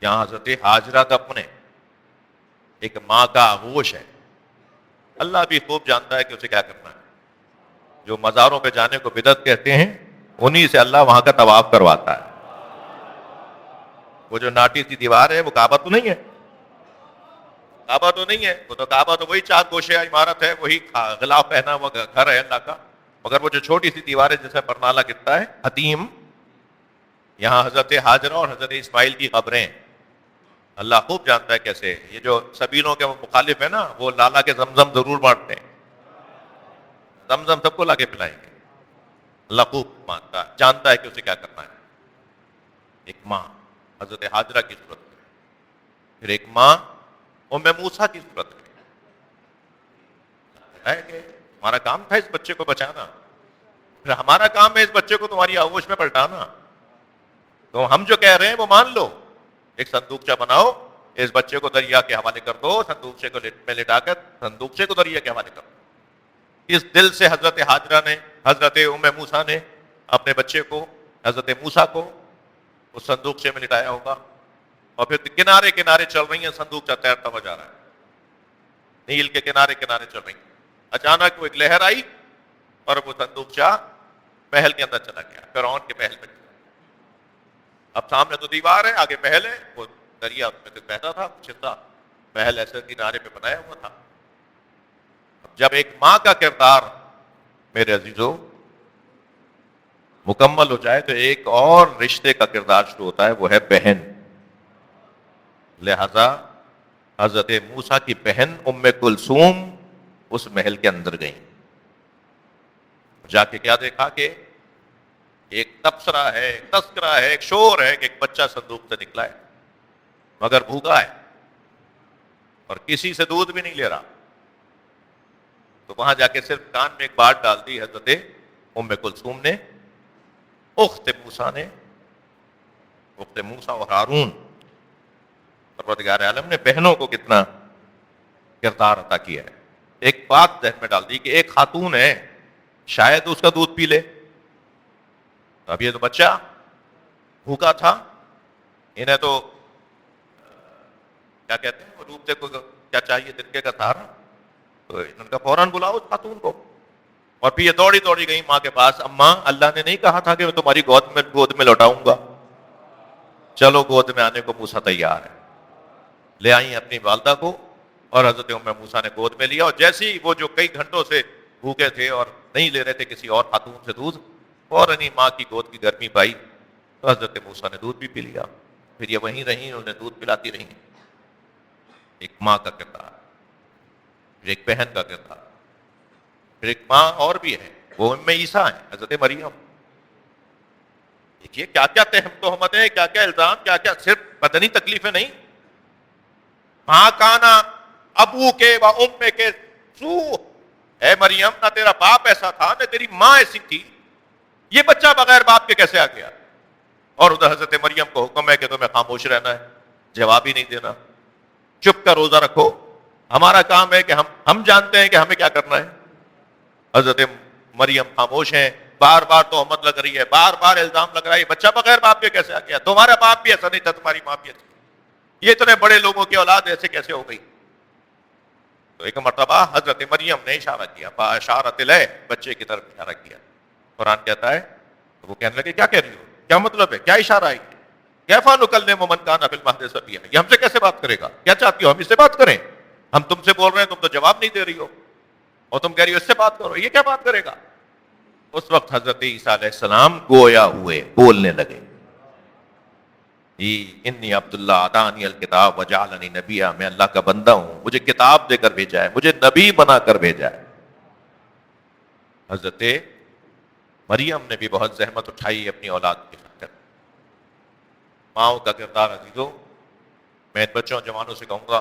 یہاں حضرت ہاجرہ کا اپنے ایک ماں کا آغوش ہے. اللہ بھی خوب جانتا ہے کہ اسے کیا کرنا ہے. جو مزاروں پہ جانے کو بدعت کہتے ہیں، انہی سے اللہ وہاں کا طواف کرواتا ہے. وہ جو ناٹی سی دیوار ہے وہ کعبہ تو نہیں ہے، کعبہ تو نہیں ہے، وہ تو کعبہ تو وہی چار گوشے عمارت ہے، وہی غلاف پہنا ہوا گھر ہے اللہ کا. مگر وہ جو چھوٹی سی دیوار ہے جسے پر نالا گرتا ہے، حتیم، یہاں حضرت ہاجرہ اور حضرت اسماعیل کی قبریں. اللہ خوب جانتا ہے کیسے. یہ جو سبیلوں کے مخالف ہیں نا، وہ لالا کے زمزم ضرور بانٹتے ہیں، زمزم سب کو لا کے پلائیں گے. اللہ خوب مانتا ہے، جانتا ہے کہ اسے کیا کرنا ہے. ایک ماں حضرت ہاجرہ کی صورت میں، پھر ایک ماں ام موسیٰ کی صورت میں ہے کہ ہمارا کام تھا اس بچے کو بچانا، پھر ہمارا کام ہے اس بچے کو تمہاری آغوش میں پلٹانا. تو ہم جو کہہ رہے ہیں وہ مان لو. ایک صندوقچہ بناؤ، اس بچے کو دریا کے حوالے کر دو، صندوقچے کو میں لٹا کر صندوقچے کو دریا کے حوالے کر دو. اس دل سے حضرت ہاجرہ نے، حضرت ام موسیٰ نے اپنے بچے کو، حضرت موسیٰ کو اس صندوقچے میں لٹایا ہوگا. اور پھر کنارے کنارے چل رہی ہیں، صندوقچہ تیرتا ہوا جا رہا ہے، نیل کے کنارے کنارے چل رہی ہیں. اچانک وہ ایک لہر آئی اور وہ صندوقچہ محل کے اندر چلا گیا، فرعون کے محل میں. اب سامنے تو دیوار ہے، آگے محل ہے، وہ دریا اس میں سے بہتا تھا، چھتا محل ایسے کنارے پہ بنایا ہوا تھا. جب ایک ماں کا کردار میرے عزیزو مکمل ہو جائے تو ایک اور رشتے کا کردار شروع ہوتا ہے، وہ ہے بہن. لہذا حضرت موسیٰ کی بہن ام کلثوم اس محل کے اندر گئیں. جا کے کیا دیکھا کہ ایک تبصرہ ہے، ایک تذکرہ ہے، ایک شور ہے کہ ایک بچہ صندوق سے نکلا ہے مگر بھوکا ہے اور کسی سے دودھ بھی نہیں لے رہا. تو وہاں جا کے صرف کان میں ایک بات ڈال دی حضرت ام کلثوم نے، اخت موسیٰ نے، اخت موسیٰ اور ہارون. پروردگار عالم نے بہنوں کو کتنا کردار عطا کیا ہے. ایک بات ذہن میں ڈال دی کہ ایک خاتون ہے، شاید اس کا دودھ پی لے. اب یہ تو بچہ بھوکا تھا، انہیں تو کیا کہتے ہیں وہ ڈوبتے کو کیا چاہیے تنکے کا سہارا؟ تو ان کا فوراً بلاؤ اس خاتون کو. اور پھر یہ دوڑی دوڑی گئی ماں کے پاس. اماں اللہ نے نہیں کہا تھا کہ میں تمہاری گود میں لوٹاؤں گا؟ چلو گود میں آنے کو موسیٰ تیار ہے. لے آئیں اپنی والدہ کو اور حضرت ام موسیٰ نے گود میں لیا. اور جیسے ہی وہ جو کئی گھنٹوں سے بھوکے تھے اور نہیں لے رہے تھے کسی اور خاتون سے دودھ، فوراً ہی ماں کی گود کی گرمی پائی تو حضرت موسیٰ نے دودھ بھی پی لیا. پھر یہ وہیں رہیں، انہیں دودھ پلاتی رہیں. ایک ماں کا کردار، پھر ایک بہن کا کردار، پھر ایک ماں اور بھی ہے، وہ ام عیسیٰ ہیں، حضرت مریم. دیکھیے کیا کیا تہمتیں، کیا کیا الزام، کیا کیا صرف بدنی تکلیفیں نہیں. ماں کانا ابو کے و ام کے سو، اے مریم نہ تیرا باپ ایسا تھا نہ تیری ماں ایسی تھی، یہ بچہ بغیر باپ کے کیسے آ گیا؟ اور ادھر حضرت مریم کو حکم ہے کہ تمہیں خاموش رہنا ہے، جواب ہی نہیں دینا، چپ کر روزہ رکھو، ہمارا کام ہے کہ ہم جانتے ہیں کہ ہمیں کیا کرنا ہے. حضرت مریم خاموش ہیں. بار بار تہمت لگ رہی ہے، بار بار الزام لگ رہا ہے، یہ بچہ بغیر باپ کے کیسے آ گیا؟ تمہارا باپ بھی ایسا نہیں تھا، تمہاری ماں بھی ایسی، یہ اتنے بڑے لوگوں کی اولاد ایسے کیسے ہو گئی؟ تو ایک مرتبہ حضرت مریم نے اشارہ کیا، اشارت لے، بچے کی طرف اشارہ کیا. قرآن کہتا ہے تو وہ کہنے لگے کیا کہہ رہی ہو، کیا مطلب ہے، کیا اشارہ ہے؟ کیفا نکلم من کان فی المہد صبیا، یہ ہم سے کیسے بات کرے گا؟ کیا چاہتی ہو ہم اس سے بات کریں؟ ہم تم سے بول رہے ہیں، تم تو جواب نہیں دے رہی ہو، اور تم کہہ رہی ہو اس سے بات کرو، یہ کیا بات کرے گا؟ اس وقت حضرت عیسیٰ علیہ السلام گویا ہوئے، بولنے لگے. انی عبداللہ آتانی الکتاب وجعلنی نبیا، میں اللہ کا بندہ ہوں، مجھے کتاب دے کر بھیجا ہے، مجھے نبی بنا کر بھیجا ہے. حضرت مریم نے بھی بہت زحمت اٹھائی اپنی اولاد کی خاطر. ماؤں کا کردار عزیزوں، میں بچوں جوانوں سے کہوں گا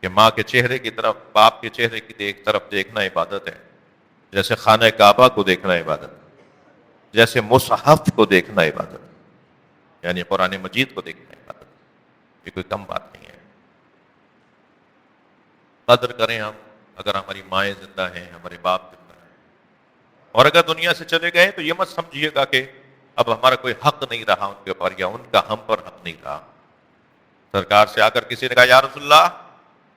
کہ ماں کے چہرے کی طرف، باپ کے چہرے کی طرف دیکھنا عبادت ہے، جیسے خانہ کعبہ کو دیکھنا عبادت ہے، جیسے مصحف کو دیکھنا عبادت ہے، یعنی قرآن مجید کو دیکھنا عبادت ہے. یہ کوئی کم بات نہیں ہے. قدر کریں ہم، اگر ہماری مائیں زندہ ہیں، ہمارے باپ زندہ ہیں. اور اگر دنیا سے چلے گئے تو یہ مت سمجھیے گا کہ اب ہمارا کوئی حق نہیں رہا ان کے اوپر، یا ان کا ہم پر حق نہیں رہا. سرکار سے آ کر کسی نے کہا یا رسول اللہ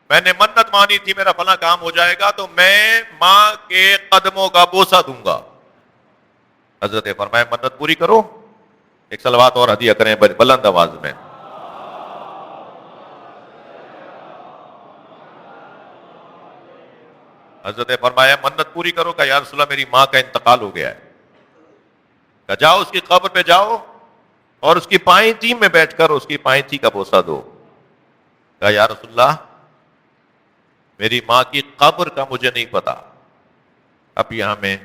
میں نے منت مانی تھی میرا فلاں کام ہو جائے گا تو میں ماں کے قدموں کا بوسہ دوں گا. حضرت فرمایا منت پوری کرو. ایک صلوات اور ہدیہ کریں بلند آواز میں. حضرت فرمایا منت پوری کرو. کہ یا رسول اللہ میری ماں کا انتقال ہو گیا ہے. کہ جاؤ اس کی قبر پہ جاؤ اور اس کی پائیں میں بیٹھ کر اس کی پائیں کا بوسہ دو. کہ یا رسول اللہ میری ماں کی قبر کا مجھے نہیں پتا. اب یہاں میں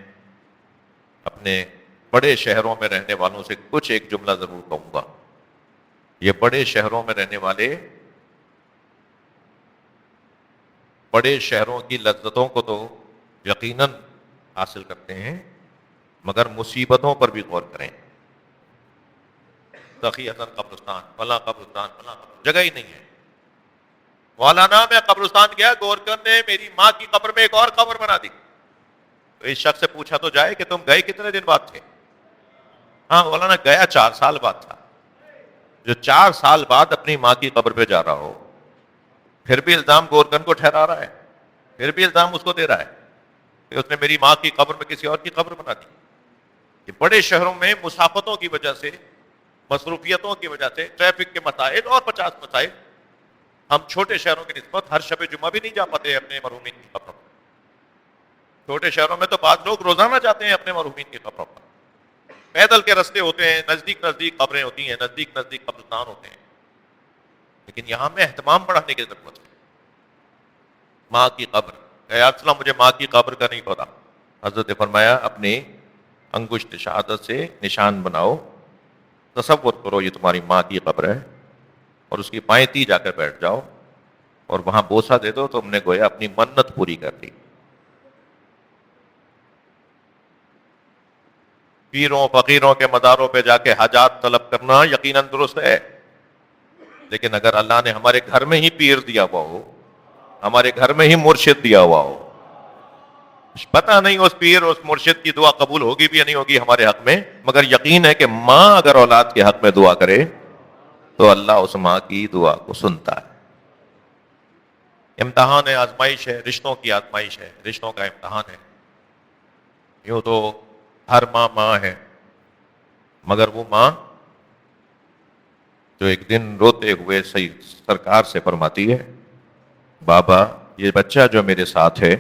اپنے بڑے شہروں میں رہنے والوں سے کچھ ایک جملہ ضرور کہوں گا. یہ بڑے شہروں میں رہنے والے بڑے شہروں کی لذتوں کو تو یقیناً حاصل کرتے ہیں، مگر مصیبتوں پر بھی غور کریں. سخی حسن قبرستان، فلاں قبرستان، فلاں قبرستان، جگہ ہی نہیں ہے. مولانا میں قبرستان گیا، گورکر نے میری ماں کی قبر میں ایک اور قبر بنا دی. تو اس شخص سے پوچھا تو جائے کہ تم گئے کتنے دن بعد تھے؟ ہاں مولانا گیا 4 سال بعد تھا. جو 4 سال بعد اپنی ماں کی قبر پہ جا رہا ہو، پھر بھی الزام گورکن کو ٹھہرا رہا ہے، پھر بھی الزام اس کو دے رہا ہے کہ اس نے میری ماں کی قبر میں کسی اور کی قبر بنا دی. یہ بڑے شہروں میں مسافتوں کی وجہ سے، مصروفیتوں کی وجہ سے، ٹریفک کے مسائل اور 50 مسائل، ہم چھوٹے شہروں کی نسبت ہر شب جمعہ بھی نہیں جا پاتے اپنے مرحومین کی قبروں پر. چھوٹے شہروں میں تو بعض لوگ روزانہ جاتے ہیں اپنے مرحومین کی قبروں پر. پیدل کے رستے ہوتے ہیں، نزدیک نزدیک قبریں ہوتی ہیں، نزدیک نزدیک قبرستان ہوتے ہیں، لیکن یہاں میں اہتمام بڑھانے کی ضرورت ہے. ماں کی قبر، یا رسول اللہ مجھے ماں کی قبر کا نہیں پتا. حضرت فرمایا اپنی انگشت شہادت سے نشان بناؤ، تصور کرو یہ تمہاری ماں کی قبر ہے، اور اس کی پائیں جا کر بیٹھ جاؤ اور وہاں بوسہ دے دو تو تم نے گویا اپنی منت پوری کر لی. پیروں فقیروں کے مزاروں پہ جا کے حاجات طلب کرنا یقیناً درست ہے، لیکن اگر اللہ نے ہمارے گھر میں ہی پیر دیا ہوا ہو، ہمارے گھر میں ہی مرشد دیا ہوا ہو، پتہ نہیں اس پیر اس مرشد کی دعا قبول ہوگی بھی یا نہیں ہوگی ہمارے حق میں، مگر یقین ہے کہ ماں اگر اولاد کے حق میں دعا کرے تو اللہ اس ماں کی دعا کو سنتا ہے۔ امتحان ہے، آزمائش ہے، رشتوں کی آزمائش ہے، رشتوں کا امتحان ہے۔ یوں تو ہر ماں ماں ہے، مگر وہ ماں جو ایک دن روتے ہوئے سرکار سے فرماتی ہے، بابا یہ بچہ جو میرے ساتھ ہے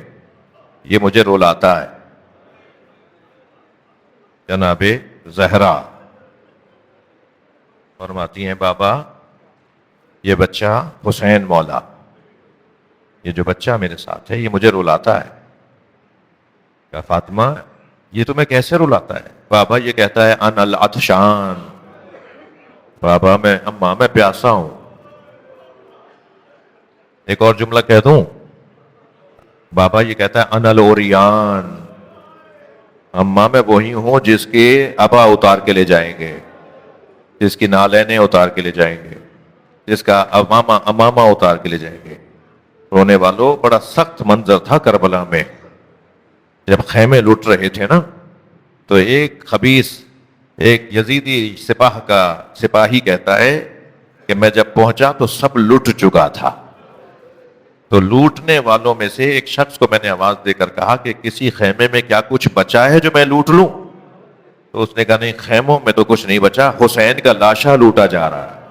یہ مجھے رلاتا ہے۔ جناب زہرا فرماتی ہیں، بابا یہ بچہ حسین مولا، یہ جو بچہ میرے ساتھ ہے یہ مجھے رلاتا ہے۔ کہا فاطمہ یہ تمہیں کیسے رلاتا ہے؟ بابا یہ کہتا ہے انا العطشان، بابا اماں میں پیاسا ہوں۔ ایک اور جملہ کہہ دوں، بابا یہ کہتا ہے انا العریان، اماں میں وہی ہوں جس کے ابا اتار کے لے جائیں گے، جس کی نالینیں اتار کے لے جائیں گے، جس کا امامہ اتار کے لے جائیں گے۔ رونے والوں، بڑا سخت منظر تھا کربلا میں جب خیمے لٹ رہے تھے نا، تو ایک خبیث، ایک یزیدی سپاہی کہتا ہے کہ میں جب پہنچا تو سب لٹ چکا تھا۔ تو لوٹنے والوں میں سے ایک شخص کو میں نے آواز دے کر کہا کہ کسی خیمے میں کیا کچھ بچا ہے جو میں لوٹ لوں؟ تو اس نے کہا نہیں، خیموں میں تو کچھ نہیں بچا، حسین کا لاشا لوٹا جا رہا ہے۔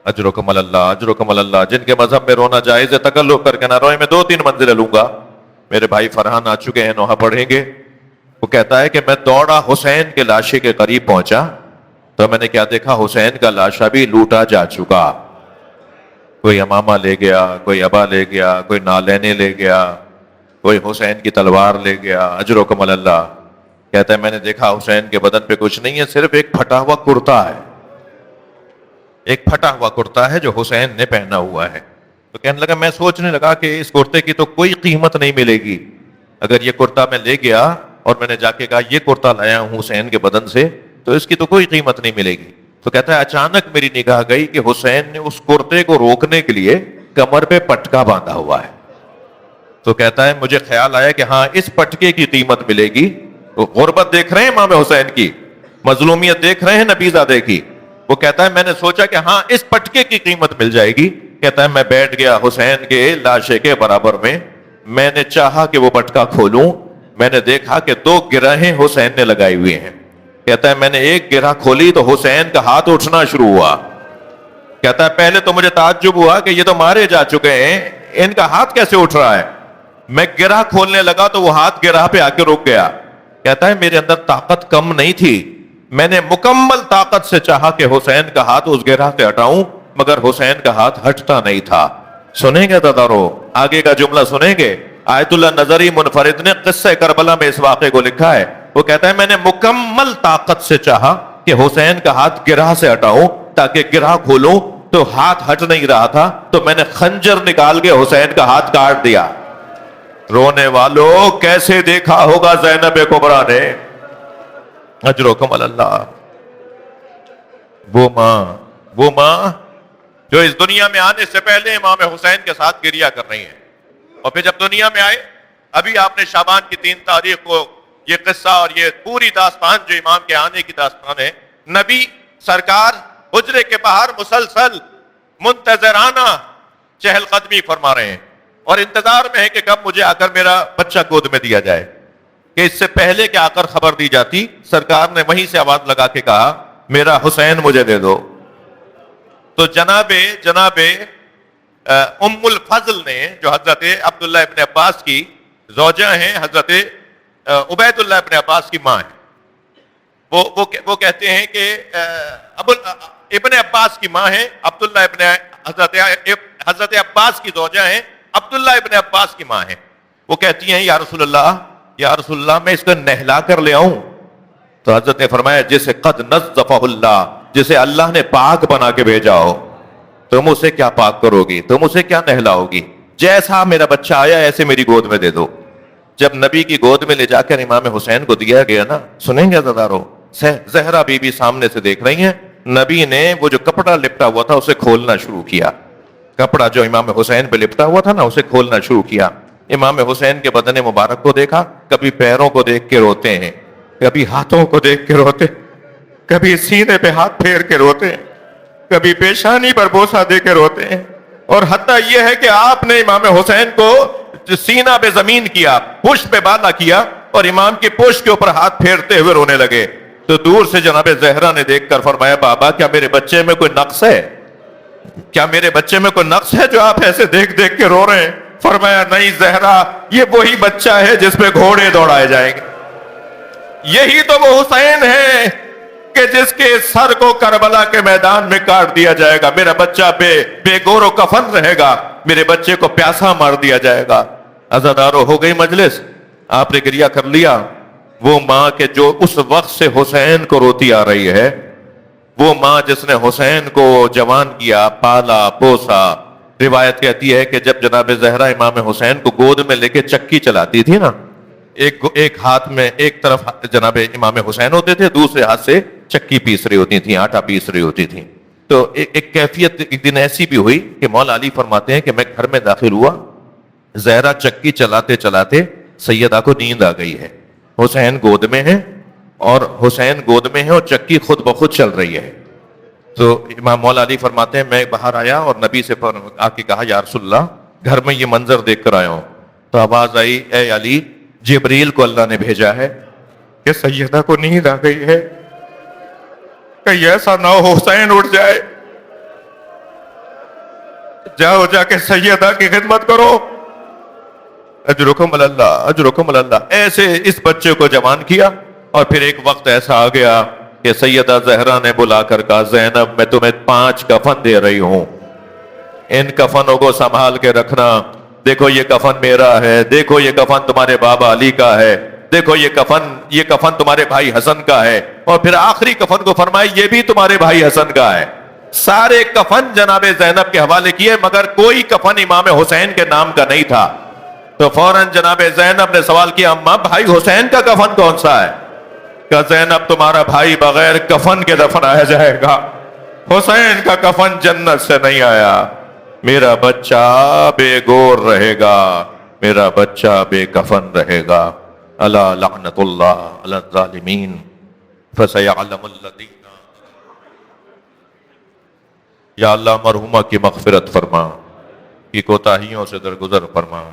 اجرکم اللہ، اجرکم اللہ۔ جن کے مذہب میں رونا جائز ہے تکلف کر کے نہ روئے، میں 2-3 منزلیں لوں گا۔ میرے بھائی فرحان آ چکے ہیں، نوحہ پڑھیں گے۔ وہ کہتا ہے کہ میں دوڑا حسین کے لاشے کے قریب پہنچا تو میں نے کیا دیکھا، حسین کا لاشا بھی لوٹا جا چکا۔ کوئی امامہ لے گیا، کوئی ابا لے گیا، کوئی نالینیں لے گیا، کوئی حسین کی تلوار لے گیا۔ اجرکم اللہ۔ کہتا ہے میں نے دیکھا حسین کے بدن پہ کچھ نہیں ہے، صرف ایک پھٹا ہوا کرتا ہے، ایک پھٹا ہوا کرتا ہے جو حسین نے پہنا ہوا ہے۔ تو کہنے لگا، میں سوچنے لگا کہ اس کرتے کی تو کوئی قیمت نہیں ملے گی، اگر یہ کرتا میں لے گیا اور میں نے جا کے کہا یہ کرتا لایا ہوں حسین کے بدن سے، تو اس کی تو کوئی قیمت نہیں ملے گی۔ تو کہتا ہے اچانک میری نگاہ گئی کہ حسین نے اس کرتے کو روکنے کے لیے کمر پہ پٹکا باندھا ہوا ہے۔ تو کہتا ہے مجھے خیال آیا کہ ہاں اس پٹکے کی قیمت ملے گی۔ تو غربت دیکھ رہے ہیں امام حسین کی، مظلومیت دیکھ رہے ہیں نبی زادے کی۔ وہ کہتا ہے میں نے سوچا کہ ہاں اس پٹکے کی قیمت مل جائے گی۔ کہتا ہے میں بیٹھ گیا حسین کے لاشے کے برابر میں، میں نے چاہا کہ وہ پٹکا کھولوں، میں نے دیکھا کہ 2 گرہیں حسین نے لگائی ہوئی ہیں۔ کہتا ہے میں نے ایک گرہ کھولی تو حسین کا ہاتھ اٹھنا شروع ہوا۔ کہتا ہے پہلے تو مجھے تعجب ہوا کہ یہ تو مارے جا چکے ہیں، ان کا ہاتھ کیسے اٹھ رہا ہے؟ میں گرہ کھولنے لگا تو وہ ہاتھ گرہ پہ آ کے رک گیا۔ کہتا ہے میرے اندر طاقت کم نہیں تھی، میں نے مکمل طاقت سے چاہا کہ حسین کا ہاتھ اس گرہ سے ہٹاؤں، مگر حسین کا ہاتھ ہٹتا نہیں تھا۔ سنیں گے دادارو، آگے کا جملہ سنیں گے۔ آیت اللہ نظری منفرد نے قصہ کربلا میں اس واقعے کو لکھا ہے۔ وہ کہتا ہے میں نے مکمل طاقت سے چاہا کہ حسین کا ہاتھ گرہ سے ہٹاؤں تاکہ گرہ کھولوں، تو ہاتھ ہٹ نہیں رہا تھا، تو میں نے خنجر نکال کے حسین کا ہاتھ کاٹ دیا۔ رونے والوں، کیسے دیکھا ہوگا زینب کبریٰ نے؟ اجرکم اللہ۔ وہ ماں جو اس دنیا میں آنے سے پہلے امام حسین کے ساتھ گریا کر رہی ہیں، اور پھر جب دنیا میں آئے، ابھی آپ نے شعبان کی 3 تاریخ کو یہ قصہ اور یہ پوری داستان جو امام کے آنے کی داستان ہے، نبی سرکار حجرے کے باہر مسلسل منتظرانہ چہل قدمی فرما رہے ہیں اور انتظار میں ہے کہ کب مجھے آ کر میرا بچہ گود میں دیا جائے، کہ اس سے پہلے کہ آ کر خبر دی جاتی، سرکار نے وہیں سے آواز لگا کے کہا میرا حسین مجھے دے دو۔ تو جناب ام الفضل نے، جو حضرت عبداللہ ابن عباس کی زوجہ ہیں، حضرت عبید اللہ ابن عباس کی ماں ہیں، وہ کہتے ہیں کہ ابن عباس کی ماں ہیں، عبداللہ ابن حضرت عباس کی زوجہ ہیں، عبداللہ ابن عباس کی ماں ہیں۔ وہ کہتی ہیں یا رسول اللہ میں اس کو نہلا کر لے آؤں؟ تو حضرت نے فرمایا جسے قد نظفہ اللہ، جسے اللہ نے پاک بنا کے بھیجا ہو، تم اسے کیا پاک کرو گی، تم اسے کیا نہلاؤ گی؟ جیسا میرا بچہ آیا ایسے میری گود میں دے دو۔ جب نبی کی گود میں لے جا کر امام حسین کو دیا گیا نا، سنیں گے عزیزارو، زہرا بی بی سامنے سے دیکھ رہی ہیں، نبی نے وہ جو کپڑا لپٹا ہوا تھا اسے کھولنا شروع کیا۔ کپڑا جو امام حسین پہ لپٹا ہوا تھا نا، اسے کھولنا شروع کیا۔ امام حسین کے بدن مبارک کو دیکھا، کبھی پیروں کو دیکھ کے روتے ہیں، کبھی ہاتھوں کو دیکھ کے روتے، کبھی سینے پہ ہاتھ پھیر کے روتے ہیں۔ کبھی پیشانی پر بوسہ دے کے روتے ہیں، اور حتیٰ یہ ہے کہ آپ نے امام حسین کو سینہ پہ زمین کیا، پشت پہ بالا کیا، اور امام کی پشت کے اوپر ہاتھ پھیرتے ہوئے رونے لگے. تو دور سے جناب زہرا نے دیکھ کر فرمایا بابا کیا میرے بچے میں کوئی نقص ہے؟ کیا میرے بچے میں کوئی نقص ہے جو آپ ایسے دیکھ دیکھ کے رو رہے ہیں؟ فرمایا نہیں زہرا، یہ وہی بچہ ہے جس پہ گھوڑے دوڑائے جائیں گے. یہی تو وہ حسین ہے کہ جس کے سر کو کربلا کے میدان میں کاٹ دیا جائے گا. میرا بچہ بے گور و کفن رہے گا، میرے بچے کو پیاسا مار دیا جائے گا. عزادارو ہو گئی مجلس، آپ نے گریہ کر لیا. وہ ماں کے جو اس وقت سے حسین کو روتی آ رہی ہے، وہ ماں جس نے حسین کو جوان کیا، پالا پوسا. روایت کہتی ہے کہ جب جناب زہرا امام حسین کو گود میں لے کے چکی چلاتی تھی نا، ایک ہاتھ میں ایک طرف جناب امام حسین ہوتے تھے، دوسرے ہاتھ سے چکی پیس رہی ہوتی تھیں، آٹا پیس رہی ہوتی تھیں. تو ایک کیفیت ایک دن ایسی بھی ہوئی کہ مولا علی فرماتے ہیں کہ میں گھر میں داخل ہوا، زہرا چکی چلاتے چلاتے سیدہ کو نیند آ گئی ہے. حسین گود میں ہے اور چکی خود بخود چل رہی ہے. تو امام مولا علی فرماتے ہیں میں باہر آیا اور نبی سے آ کے کہا یا رسول اللہ گھر میں یہ منظر دیکھ کر آیا ہوں. تو آواز آئی اے علی جبریل کو اللہ نے بھیجا ہے کہ سیدہ کو نیند آ گئی ہے، کہیں ایسا نہ ہو حسین اٹھ جائے. جاؤ جا کے سیدہ کی خدمت کرو. اجرکم اللہ اجرکم اللہ. ایسے اس بچے کو جوان کیا. اور پھر ایک وقت ایسا آ گیا کہ سیدہ زہرا نے بلا کر کہا زینب میں تمہیں 5 کفن دے رہی ہوں، ان کفنوں کو سنبھال کے رکھنا. دیکھو یہ کفن میرا ہے، دیکھو یہ کفن تمہارے بابا علی کا ہے، دیکھو یہ کفن تمہارے بھائی حسن کا ہے. اور پھر آخری کفن کو فرمایا یہ بھی تمہارے بھائی حسن کا ہے. سارے کفن جناب زینب کے حوالے کیے، مگر کوئی کفن امام حسین کے نام کا نہیں تھا. تو فوراً جناب زینب نے سوال کیا اماں بھائی حسین کا کفن کون سا ہے؟ کہ زینب تمہارا بھائی بغیر کفن کے دفنایا جائے گا، حسین کا کفن جنت سے نہیں آیا. میرا بچہ بے گور رہے گا، میرا بچہ بے کفن رہے گا. الا لعنت اللہ علی الظالمین فسیعلم الذین. یا اللہ مرحومہ کی مغفرت فرما، کی کوتاہیوں سے درگزر فرما،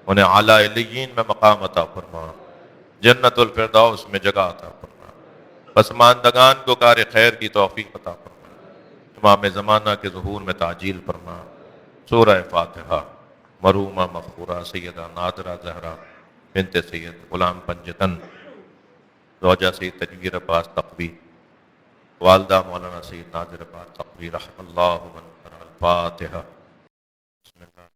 انہیں اعلیٰ علیین میں مقام عطا فرما، جنت الفردوس میں جگہ عطا فرما. پسماندگان کو کار خیر کی توفیق عطا فرما. امام زمانہ کے ظہور میں تعجیل فرما. سورہ فاتحہ. مرحومہ مغفورہ سیدہ نادرہ زہرا بنت سید غلام پنجتن، زوجہ سید تجویر عباس تقوی، والدہ مولانا سید ناظر عباس تقوی رحم اللہ من. الفاتحہ. بسم اللہ.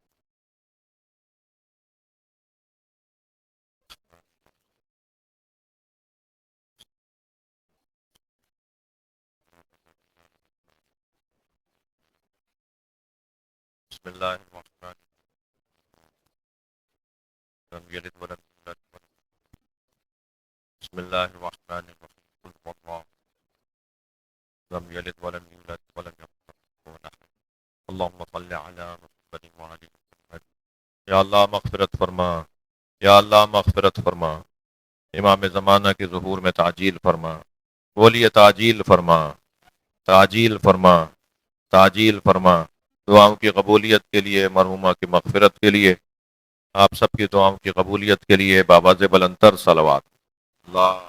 بسم اللہ الرحمن الرحیم. یلد ولم یولد. بسم اللہ الرحمن الرحیم. قل هو اللہ لم یلد ولم یولد ولم یکن له کفوا احد. اللهم صل علی محمد وعلی محمد. یا اللہ مغفرت فرما، یا اللہ مغفرت فرما. امام زمانہ کے ظہور میں تعجیل فرما. ولی تعجیل فرما، تعجیل فرما، تعجیل فرما. دعاؤں کی قبولیت کے لیے، مرحومہ کی مغفرت کے لیے، آپ سب کی دعاؤں کی قبولیت کے لیے بابا سے بلندتر صلوات. اللہ